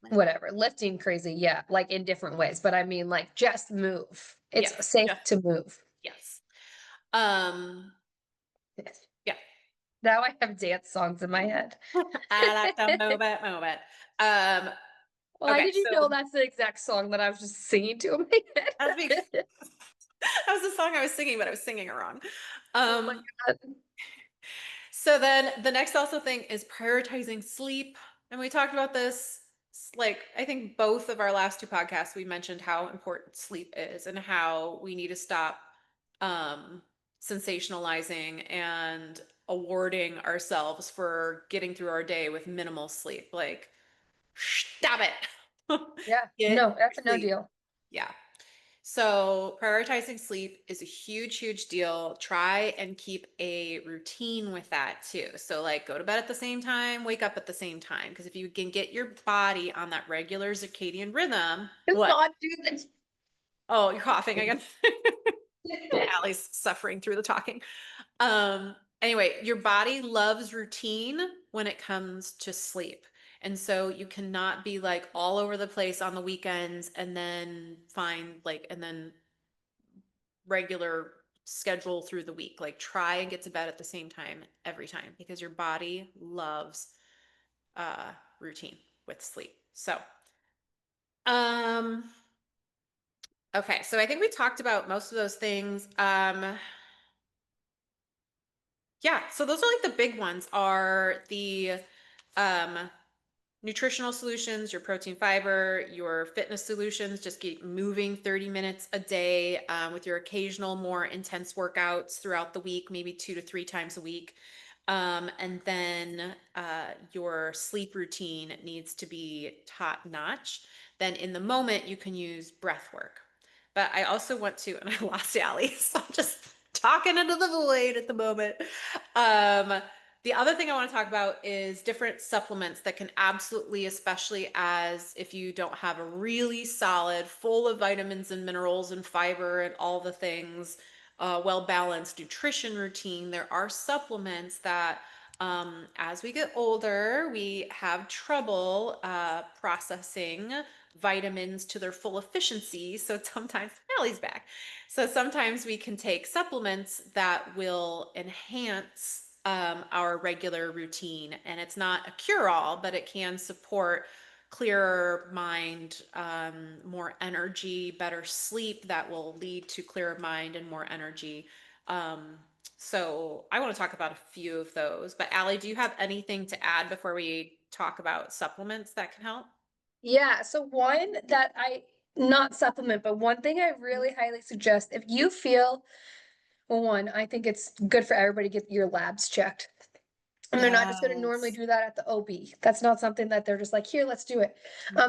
whatever, lifting crazy, yeah, like, in different ways, but I mean, like, just move. It's Yes. safe Yes. to move. Yes. Um, Yes. yeah. Now I have dance songs in my head. I like to move it, move it. Um, Why okay, did you know so that's the exact song that I was just singing to in my that's because head? that was the song I was singing, but I was singing it wrong. Oh my Um, god. so then the next also thing is prioritizing sleep. And we talked about this, like, I think both of our last two podcasts, we mentioned how important sleep is and how we need to stop um, sensationalizing and awarding ourselves for getting through our day with minimal sleep. Like, stop it. Yeah. Get No, your that's a no sleep. deal. Yeah. So, prioritizing sleep is a huge, huge deal. Try and keep a routine with that too. So, like, go to bed at the same time, wake up at the same time. Because if you can get your body on that regular circadian rhythm, Do what? not do this. Oh, you're coughing again. Allie's suffering through the talking. Anyway, your body loves routine when it comes to sleep. And so you cannot be like all over the place on the weekends and then find like, and then regular schedule through the week. Like try and get to bed at the same time every time because your body loves routine with sleep. So, um, okay. So I think we talked about most of those things. Yeah. So those are like the big ones are the, um, nutritional solutions, your protein fiber, your fitness solutions, just keep moving 30 minutes a day with your occasional more intense workouts throughout the week, maybe 2 to 3 times a week. And then your sleep routine needs to be top notch. Then in the moment, you can use breath work. But I also want to, and I lost Allie, so I'm just talking into the void at the moment. Um, the other thing I want to talk about is different supplements that can absolutely, especially as if you don't have a really solid, full of vitamins and minerals and fiber and all the things, well balanced nutrition routine, there are supplements that as we get older, we have trouble processing vitamins to their full efficiency. So sometimes Allie's back. So sometimes we can take supplements that will enhance our regular routine. And it's not a cure all, but it can support clearer mind, more energy, better sleep that will lead to clearer mind and more energy. Um, so I want to talk about a few of those. But Allie, do you have anything to add before we talk about supplements that can help? Yeah, so one that I not supplement, but one thing I really highly suggest if you feel well, one, I think it's good for everybody to get your labs checked. And they're not just gonna normally Yes. do that at the OB. That's not something that they're just like, "Here, let's do it."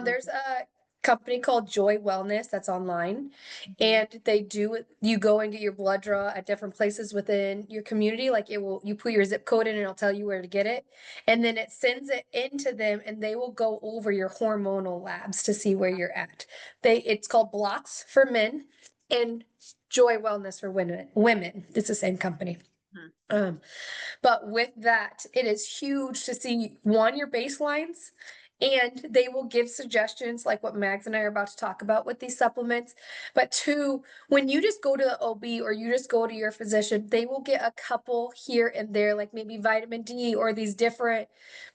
There's Mhm, a company called Joy Wellness that's online, mhm. and they do it you go and get your blood draw at different places within your community, like, it will you put your zip code in, and it'll tell you where to get it, and then it sends it into them, and they will go over your hormonal labs to see where you're at. It's called Blocks for men and Joy Wellness for women. It's the same company. Mhm. Um, but with that, it is huge to see one, your baselines, and they will give suggestions like what Mags and I are about to talk about with these supplements. But two, when you just go to the OB or you just go to your physician, they will get a couple here and there, like maybe vitamin D or these different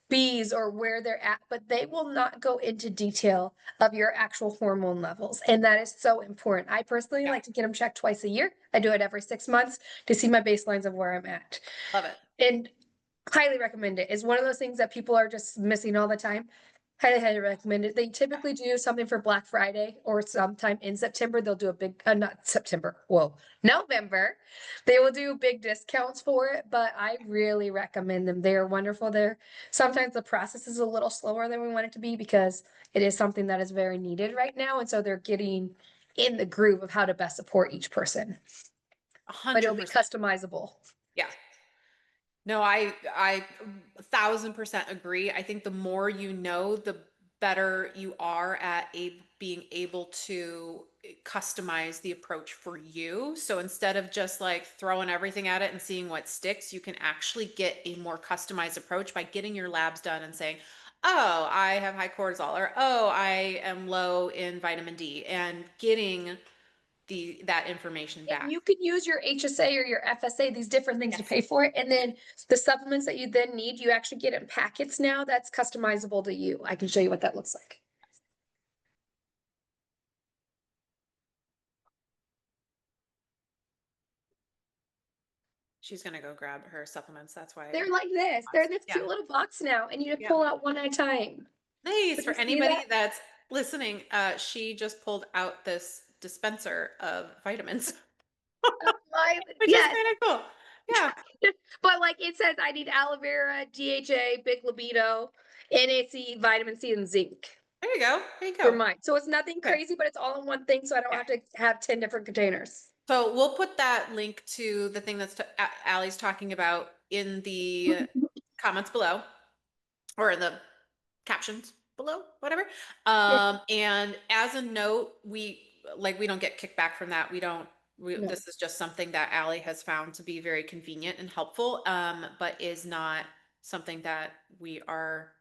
Bs or where they're at, but they will not go into detail of your actual hormone levels. And that is so important. I personally Yeah, like to get them checked twice a year. I do it every 6 months to see my baselines of where I'm at. love it. And Highly recommend it. It's one of those things that people are just missing all the time. Highly, highly recommend it. They typically do something for Black Friday or sometime in September. They'll do a big, not September, whoa, November. They will do big discounts for it, but I really recommend them. They are wonderful. They're sometimes the process is a little slower than we want it to be because it is something that is very needed right now. And so they're getting in the groove of how to best support each person, A but hundred it'll be percent. customizable. Yeah. No, I 1,000% agree. I think the more you know, the better you are at being able to customize the approach for you. So instead of just like throwing everything at it and seeing what sticks, you can actually get a more customized approach by getting your labs done and saying, "Oh, I have high cortisol," or "Oh, I am low in vitamin D," and getting that information And back. you can use your HSA or your FSA, these different things to Yes. pay for it. And then the supplements that you then need, you actually get in packets now that's customizable to you. I can show you what that looks like. She's gonna go grab her supplements. That's why. They're like this. They're in this Yeah. cute little box now, and you just Yeah. pull out one at a time. Nice. Did For you see anybody that? that's listening, she just pulled out this dispenser of vitamins, which is Yes. kind of cool. Yeah. But like it says, I need aloe vera, DHA, big libido, NAC, vitamin C, and zinc There you go. There you for go. mine. So it's nothing Okay. crazy, but it's all in one thing. So I don't Yeah. have to have 10 different containers. So we'll put that link to the thing that's Allie's talking about in the comments below or in the captions below, whatever. Yeah. And as a note, we don't get kickback from that. No, This is just something that Allie has found to be very convenient and helpful, but is not something that we are,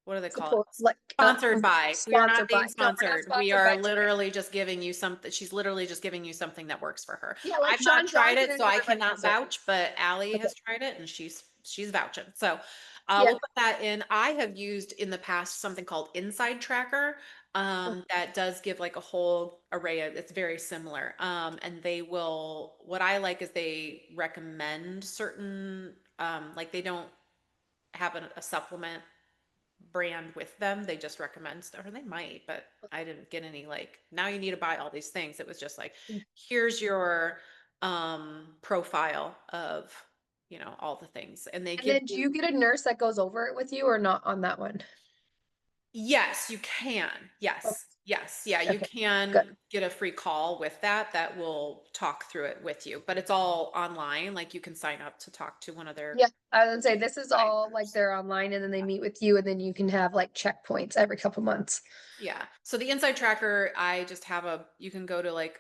what do they call it? support like Sponsored by. We are not sponsored by. being No, we're not sponsored. We sponsored are by today. literally just giving you something. She's literally just giving you something that works for her. Yeah, like I've not Sean tried Johnson it, and so I everybody cannot has it. vouch, but Allie Okay. has tried it and she's vouching. So Yeah. we'll put that in. I have used in the past something called Inside Tracker, that does give like a whole array of, it's very similar. And what I like is they recommend certain, like they don't have a supplement brand with them. They just recommend stuff, or they might, but I didn't get any like, now you need to buy all these things. It was just like, here's your profile of, all the things. And they And give then do you, you get a nurse that goes over it with you or not on that one? yes, you can. Okay. Yes. Yes. Yeah, you Okay. Good. can get a free call with that will talk through it with you, but it's all online. Like you can sign up to talk to one of their Yeah. I would say this is all like advisors. they're online and then they meet with you and then you can have like checkpoints every couple months. Yeah. So the Inside Tracker, you can go to like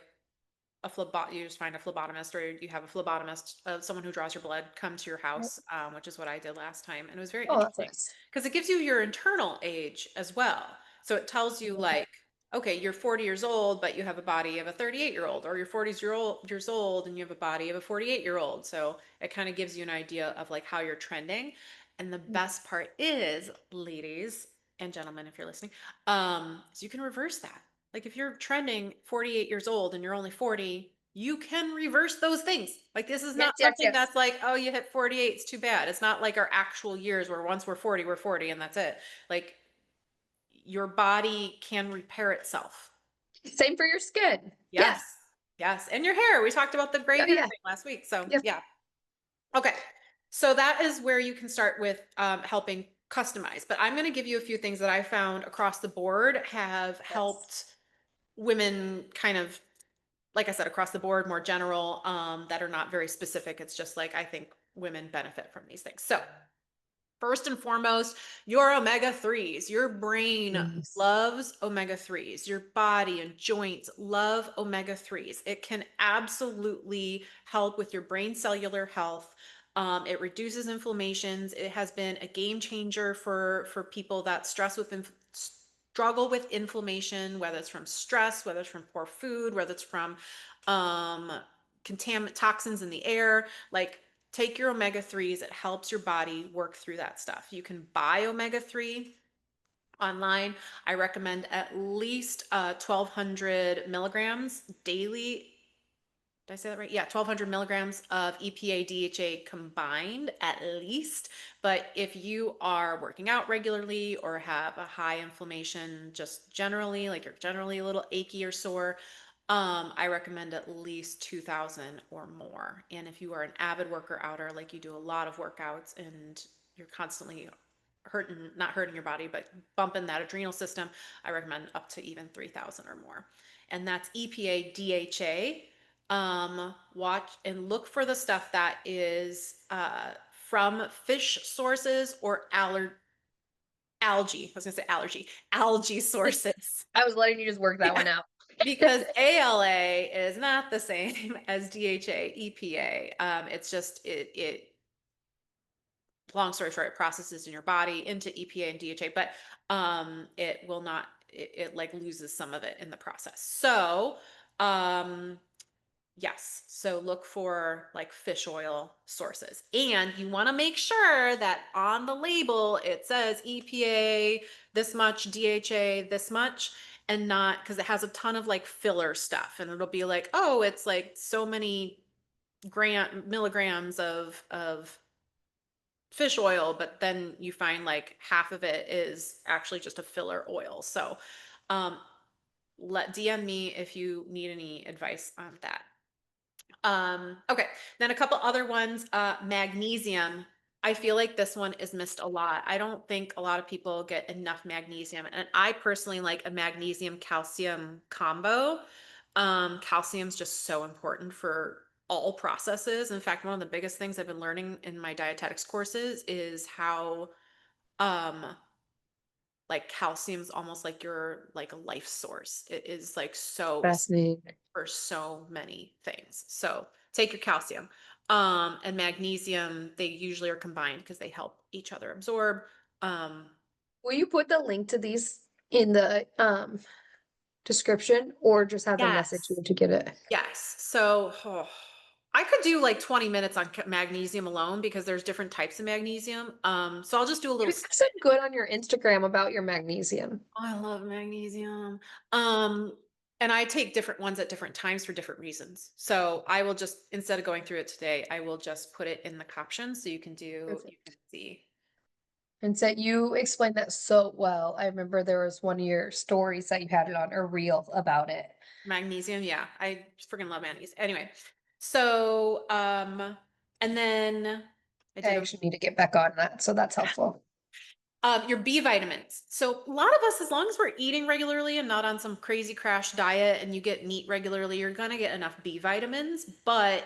you just find a phlebotomist, or you have a phlebotomist, someone who draws your blood, come to your Right. house, which is what I did last time. And it was very Oh, that's interesting nice. because it gives you your internal age as well. So it tells you Okay. like, okay, you're 40 years old, but you have a body of a 38-year-old, or you're 40 years old and you have a body of a 48-year-old. So it kind of gives you an idea of like how you're trending. And the best part is, ladies and gentlemen, if you're listening, is you can reverse that. Like if you're trending 48 years old and you're only 40, you can reverse those things. Like this is Yes, not yes, something yes. that's like, oh, you hit 48, it's too bad. It's not like our actual years where once we're 40 and that's it. Like your body can repair itself. Same for your skin. Yes. Yes. Yes. And your hair. We talked about the gray Oh hair yeah. thing last week. So Yep. yeah. Okay. So that is where you can start with helping customize. But I'm going to give you a few things that I found across the board have Yes. helped women kind of, like I said, across the board, more general, that are not very specific. It's just like, I think women benefit from these things. So first and foremost, your omega 3s. Your brain Yes. loves omega 3s. Your body and joints love omega 3s. It can absolutely help with your brain cellular health. It reduces inflammations. It has been a game changer for people that struggle with inflammation, whether it's from stress, whether it's from poor food, whether it's from um, toxins in the air. Like take your omega 3s. It helps your body work through that stuff. You can buy omega 3 online. I recommend at least 1,200 milligrams daily Did I say that right? Yeah, 1,200 milligrams of EPA, DHA combined at least. But if you are working out regularly or have a high inflammation, just generally, like you're generally a little achy or sore, I recommend at least 2,000 or more. And if you are an avid worker outer, like you do a lot of workouts and you're constantly hurting, not hurting your body, but bumping that adrenal system, I recommend up to even 3,000 or more. And that's EPA, DHA. Watch and look for the stuff that is from fish sources or algae. I was gonna say algae sources. I was letting you just work that Yeah, one out. because ALA is not the same as DHA, EPA. It's just it long story short, it processes in your body into EPA and DHA, but it will not, it like loses some of it in the process. So, yes, so look for like fish oil sources. And you want to make sure that on the label it says EPA this much, DHA this much, and not because it has a ton of like filler stuff and it'll be like, oh, it's like so many milligrams of fish oil, but then you find like half of it is actually just a filler oil. So um, let DM me if you need any advice on that. Okay, then a couple other ones. Magnesium. I feel like this one is missed a lot. I don't think a lot of people get enough magnesium, and I personally like a magnesium calcium combo. Calcium's just so important for all processes. In fact, one of the biggest things I've been learning in my dietetics courses is how um like calcium's almost like your like a life source. It is like so Fascinating. for so many things. So take your calcium. And magnesium, they usually are combined because they help each other absorb. Um, Will you put the link to these in the description or just have them message yes, you to get it? yes. So I could do like 20 minutes on magnesium alone because there's different types of magnesium. So I'll just do a You little have some snippet. good on your Instagram about your magnesium. I love magnesium. Um, and I take different ones at different times for different reasons. So I will just, instead of going through it today, I will just put it in the caption so you can Perfect. see. And so you explained that so well. I remember there was one of your stories that you had it on a reel about it. Magnesium, yeah. I freaking love magnesium. Anyway, so and then I I did a actually need to get back on that, so that's helpful. your B vitamins. So a lot of us, as long as we're eating regularly and not on some crazy crash diet and you get meat regularly, you're gonna get enough B vitamins, but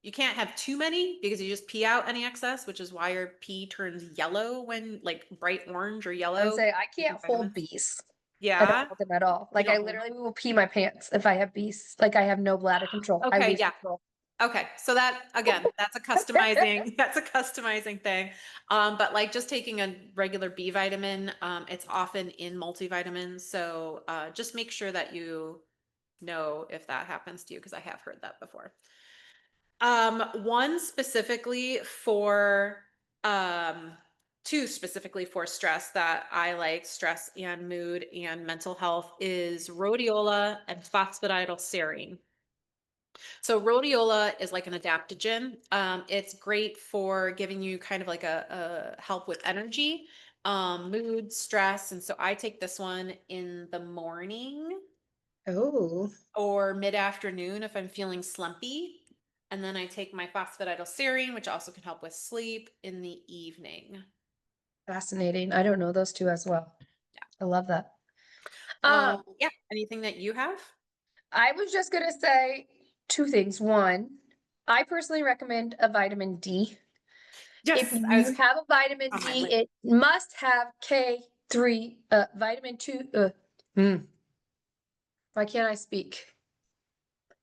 you can't have too many because you just pee out any excess, which is why your pee turns yellow when like bright orange or I would yellow. say I B can't hold vitamins. bees. I don't Yeah, hold them at all. you Like I don't hold them. literally will pee my pants if I have bees. Like I have no bladder control. I Okay, lose yeah. control. Okay, so that again, that's a customizing, that's a customizing thing. But like just taking a regular B vitamin, it's often in multivitamins. So just make sure that you know if that happens to you, because I have heard that before. One specifically for two specifically for stress that I like, stress and mood and mental health, is rhodiola and phosphatidylserine. So rhodiola is like an adaptogen. It's great for giving you kind of like a help with energy, mood, stress. And so I take this one in the morning Oh, or mid-afternoon if I'm feeling slumpy. And then I take my phosphatidylserine, which also can help with sleep, in the evening. fascinating. I don't know those two as well. I love that. Yeah. Anything that you have? I was just gonna say two things. One, I personally recommend a vitamin D. If Yes, I you was have a vitamin on my D, list. it must have K3, vitamin 2. Why can't I speak?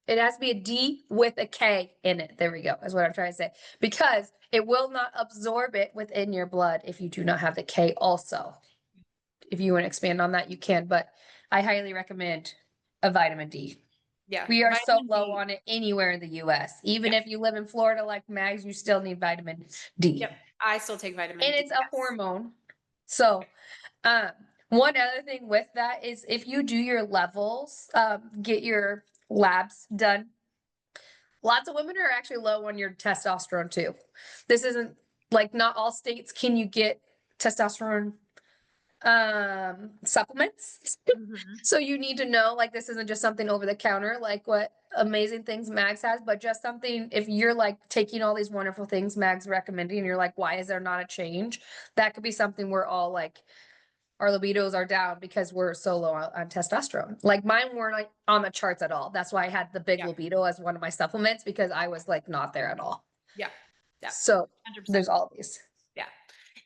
It has to be a D with a K in it. There we go, is what I'm trying to say. Because it will not absorb it within your blood if you do not have the K also. If you want to expand on that, you can, but I highly recommend a vitamin D. Yeah, We are so vitamin low D. on it anywhere in the US. Even Yeah. if you live in Florida like Mags, you still need vitamin D. Yep. I still take And vitamin D. it's a Yes. hormone. So, um, one other thing with that is if you do your levels, get your labs done. Lots of women are actually low on your testosterone too. This isn't like not all states can you get testosterone supplements. Mhm. So you need to know like this isn't just something over the counter like what amazing things Mags has, but just something if you're like taking all these wonderful things Mags recommending and you're like, why is there not a change? That could be something we're all like our libidos are down because we're so low on testosterone. Like mine weren't like on the charts at all. That's why I had the big Yeah. libido as one of my supplements because I was like not there at all. Yeah. Yeah. So 100%. there's all these. Yeah.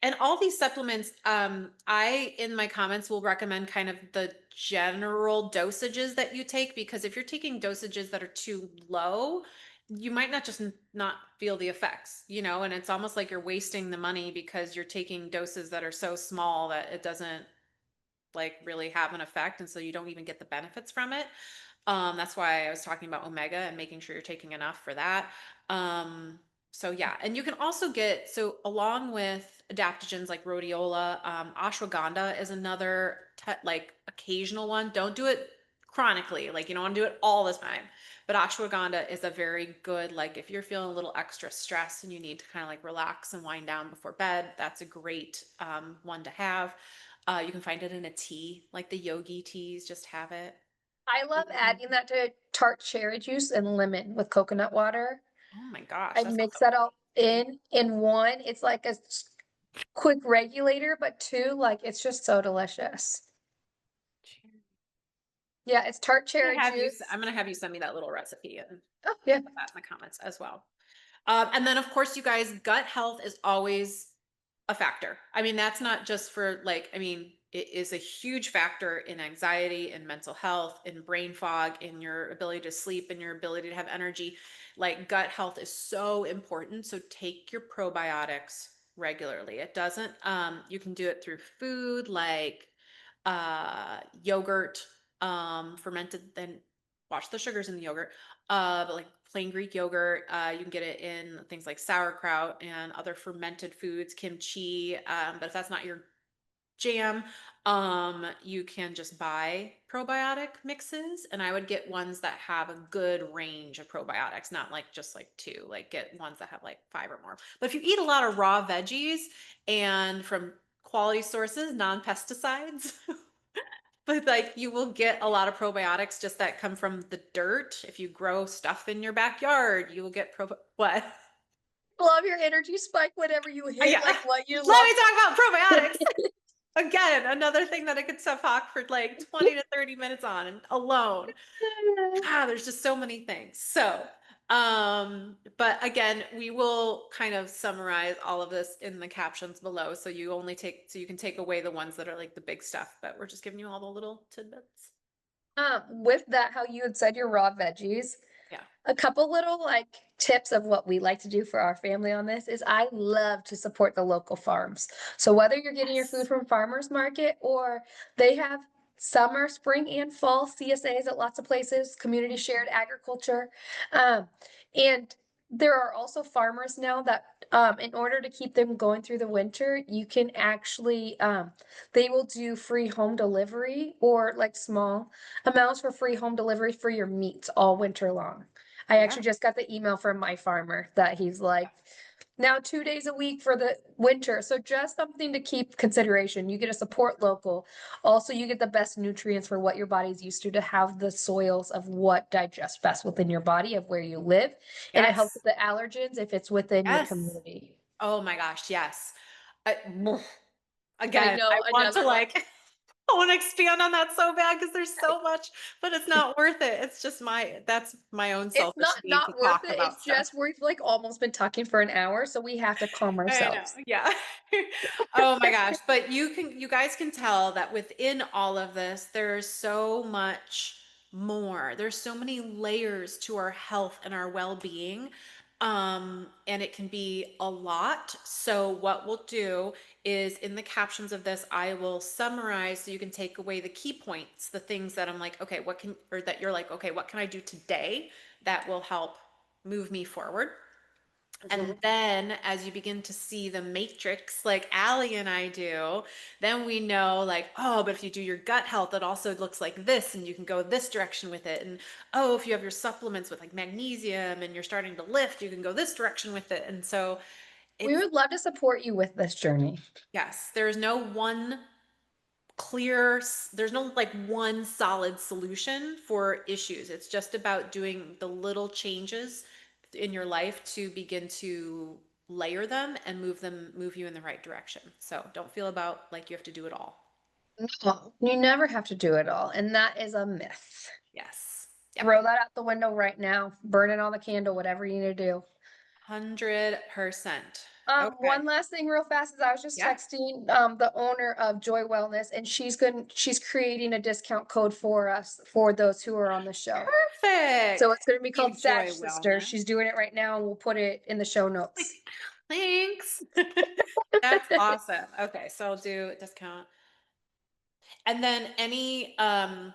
And all these supplements, I in my comments will recommend kind of the general dosages that you take because if you're taking dosages that are too low, you might not just not feel the effects, you know, and it's almost like you're wasting the money because you're taking doses that are so small that it doesn't like really have an effect and so you don't even get the benefits from it. That's why I was talking about omega and making sure you're taking enough for that. So yeah, and you can also get so along with adaptogens like rhodiola, ashwagandha is another like occasional one. Don't do it chronically, like you don't want to do it all the time. But ashwagandha is a very good like if you're feeling a little extra stress and you need to kind of like relax and wind down before bed. That's a great one to have. You can find it in a tea, like the yogi teas. Just have it. I love adding that to tart cherry juice and lemon with coconut water. Oh my gosh, I that sounds mix that all amazing. in one. It's like a quick regulator, but two, like it's just so delicious. Yeah, it's tart cherry juice. I'm gonna have you send me that little recipe and Oh, yeah. put that in the comments as well. And then of course, you guys, gut health is always a factor. I mean, that's not just for like, I mean, it is a huge factor in anxiety, in mental health, in brain fog, in your ability to sleep, in your ability to have energy. Like gut health is so important. So take your probiotics regularly. It doesn't, you can do it through food like yogurt, fermented, then watch the sugars in the yogurt. But like plain Greek yogurt, you can get it in things like sauerkraut and other fermented foods, kimchi. But if that's not your jam, you can just buy probiotic mixes, and I would get ones that have a good range of probiotics, not like just like two. Like get ones that have like five or more. But if you eat a lot of raw veggies and from quality sources, non-pesticides. But like you will get a lot of probiotics just that come from the dirt. If you grow stuff in your backyard, you will get what? Love your energy spike whenever you hit Yeah. like what you Let love. me talk about probiotics. Again, another thing that I could talk for like 20 to 30 minutes on and alone. There's just so many things. So, but again, we will kind of summarize all of this in the captions below. So so you can take away the ones that are like the big stuff, but we're just giving you all the little tidbits. With that, how you had said your raw veggies, Yeah. a couple little like tips of what we like to do for our family on this is I love to support the local farms. So whether you're getting your food Yes. from farmers market or they have summer, spring, and fall CSAs at lots of places, community shared agriculture. Um, and there are also farmers now that in order to keep them going through the winter, you can actually they will do free home delivery or like small amounts for free home delivery for your meats all winter long. I Yeah. actually just got the email from my farmer that he's like, now 2 days a week for the winter. So just something to keep consideration. You get to support local. Also, you get the best nutrients for what your body's used to have the soils of what digests best within your body of where you live. And it helps Yes. with the allergens if it's within your Yes. community. Oh my gosh. Yes. I, I again, I know want to another one. like, I want to expand on that so bad because there's so much, but it's not worth it. It's just that's my own It's selfish not need to not worth talk it. about It's stuff. just we've like almost been talking for an hour, so we have to calm I know. ourselves. Yeah. Oh my gosh. But you guys can tell that within all of this, there's so much more. There's so many layers to our health and our well-being. And it can be a lot. So what we'll do is in the captions of this, I will summarize so you can take away the key points, the things that I'm like, okay, or that you're like, okay, what can I do today that will help move me forward? And Mhm. then as you begin to see the matrix, like Allie and I do, then we know like, oh, but if you do your gut health, it also looks like this, and you can go this direction with it. And oh, if you have your supplements with like magnesium and you're starting to lift, you can go this direction with it. And so We it's, would love to support you with this journey. yes, there's no one clear, there's no like one solid solution for issues. It's just about doing the little changes in your life to begin to layer them and move you in the right direction. So don't feel about like you have to do it all. No, you never have to do it all, and that is a myth. Yes. Yep. Throw that out the window right now. Burn it on the candle, whatever you need to do. 100%. Okay. One last thing real fast is I was just Yeah. texting the owner of Joy Wellness, and she's creating a discount code for us for those who are on the show. So Perfect. it's gonna be called Sag Enjoy Sister. wellness. She's doing it right now, and we'll put it in the show Like, notes. thanks. That's awesome. Okay, so I'll do a discount. And then any And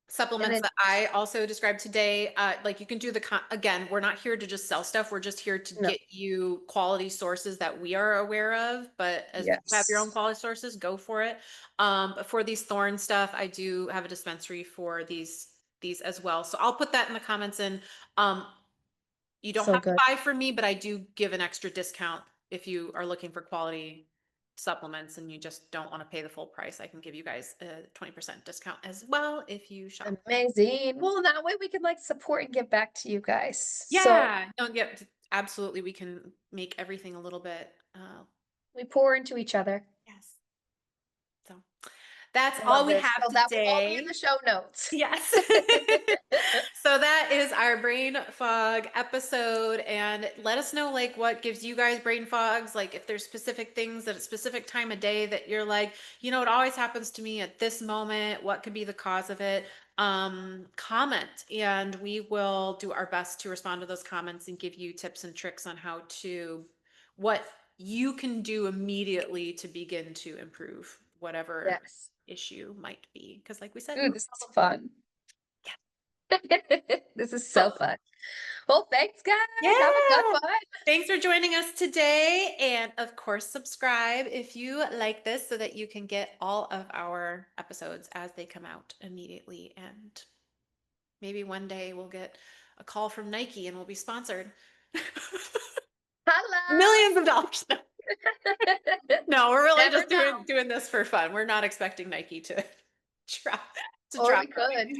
supplements then that I also described today, like you can do again, we're not here to just sell stuff. We're just here to no, get you quality sources that we are aware of. But as you have your own yes. quality sources, go for it. But for these thorn stuff, I do have a dispensary for these as well. So I'll put that in the comments, and um you don't So have to good. buy from me, but I do give an extra discount if you are looking for quality supplements and you just don't want to pay the full price. I can give you guys a 20% discount as well if you shop. Amazing. Well, that way we can like support and give back to you guys. So Yeah, no, yeah, absolutely. We can make everything a little bit. we pour into each other. Yes. So that's I all love we this. have So that will all be in today. the show notes. Yes. So that is our brain fog episode. And let us know like what gives you guys brain fogs. Like if there's specific things at a specific time of day that you're like, it always happens to me at this moment. What could be the cause of it? Comment, and we will do our best to respond to those comments and give you tips and tricks on what you can do immediately to begin to improve whatever Yes. issue might be. Because like we said, Ooh, this is fun. This is so cool. fun. Well, thanks, Yeah. guys. Have a good one. Thanks for joining us today. And of course, subscribe if you like this so that you can get all of our episodes as they come out immediately. And maybe one day we'll get a call from Nike and we'll be sponsored. Hello. Millions of dollars. No, we're really Never just know. doing this for fun. We're not expecting Nike to drop Or drop we our could.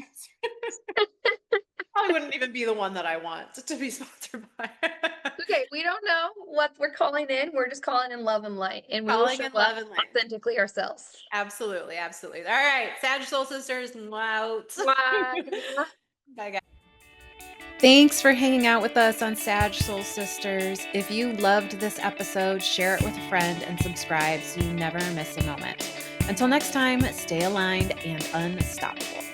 Probably wouldn't even be the one that I want to be sponsored by. Okay, we don't know what we're calling in. We're just calling in love and light, and we will Calling show in up love and light. authentically ourselves. Absolutely, absolutely. All right, Sag Soul Sisters, out. Bye. Bye, guys. Thanks for hanging out with us on Sag Soul Sisters. If you loved this episode, share it with a friend and subscribe so you never miss a moment. Until next time, stay aligned and unstoppable.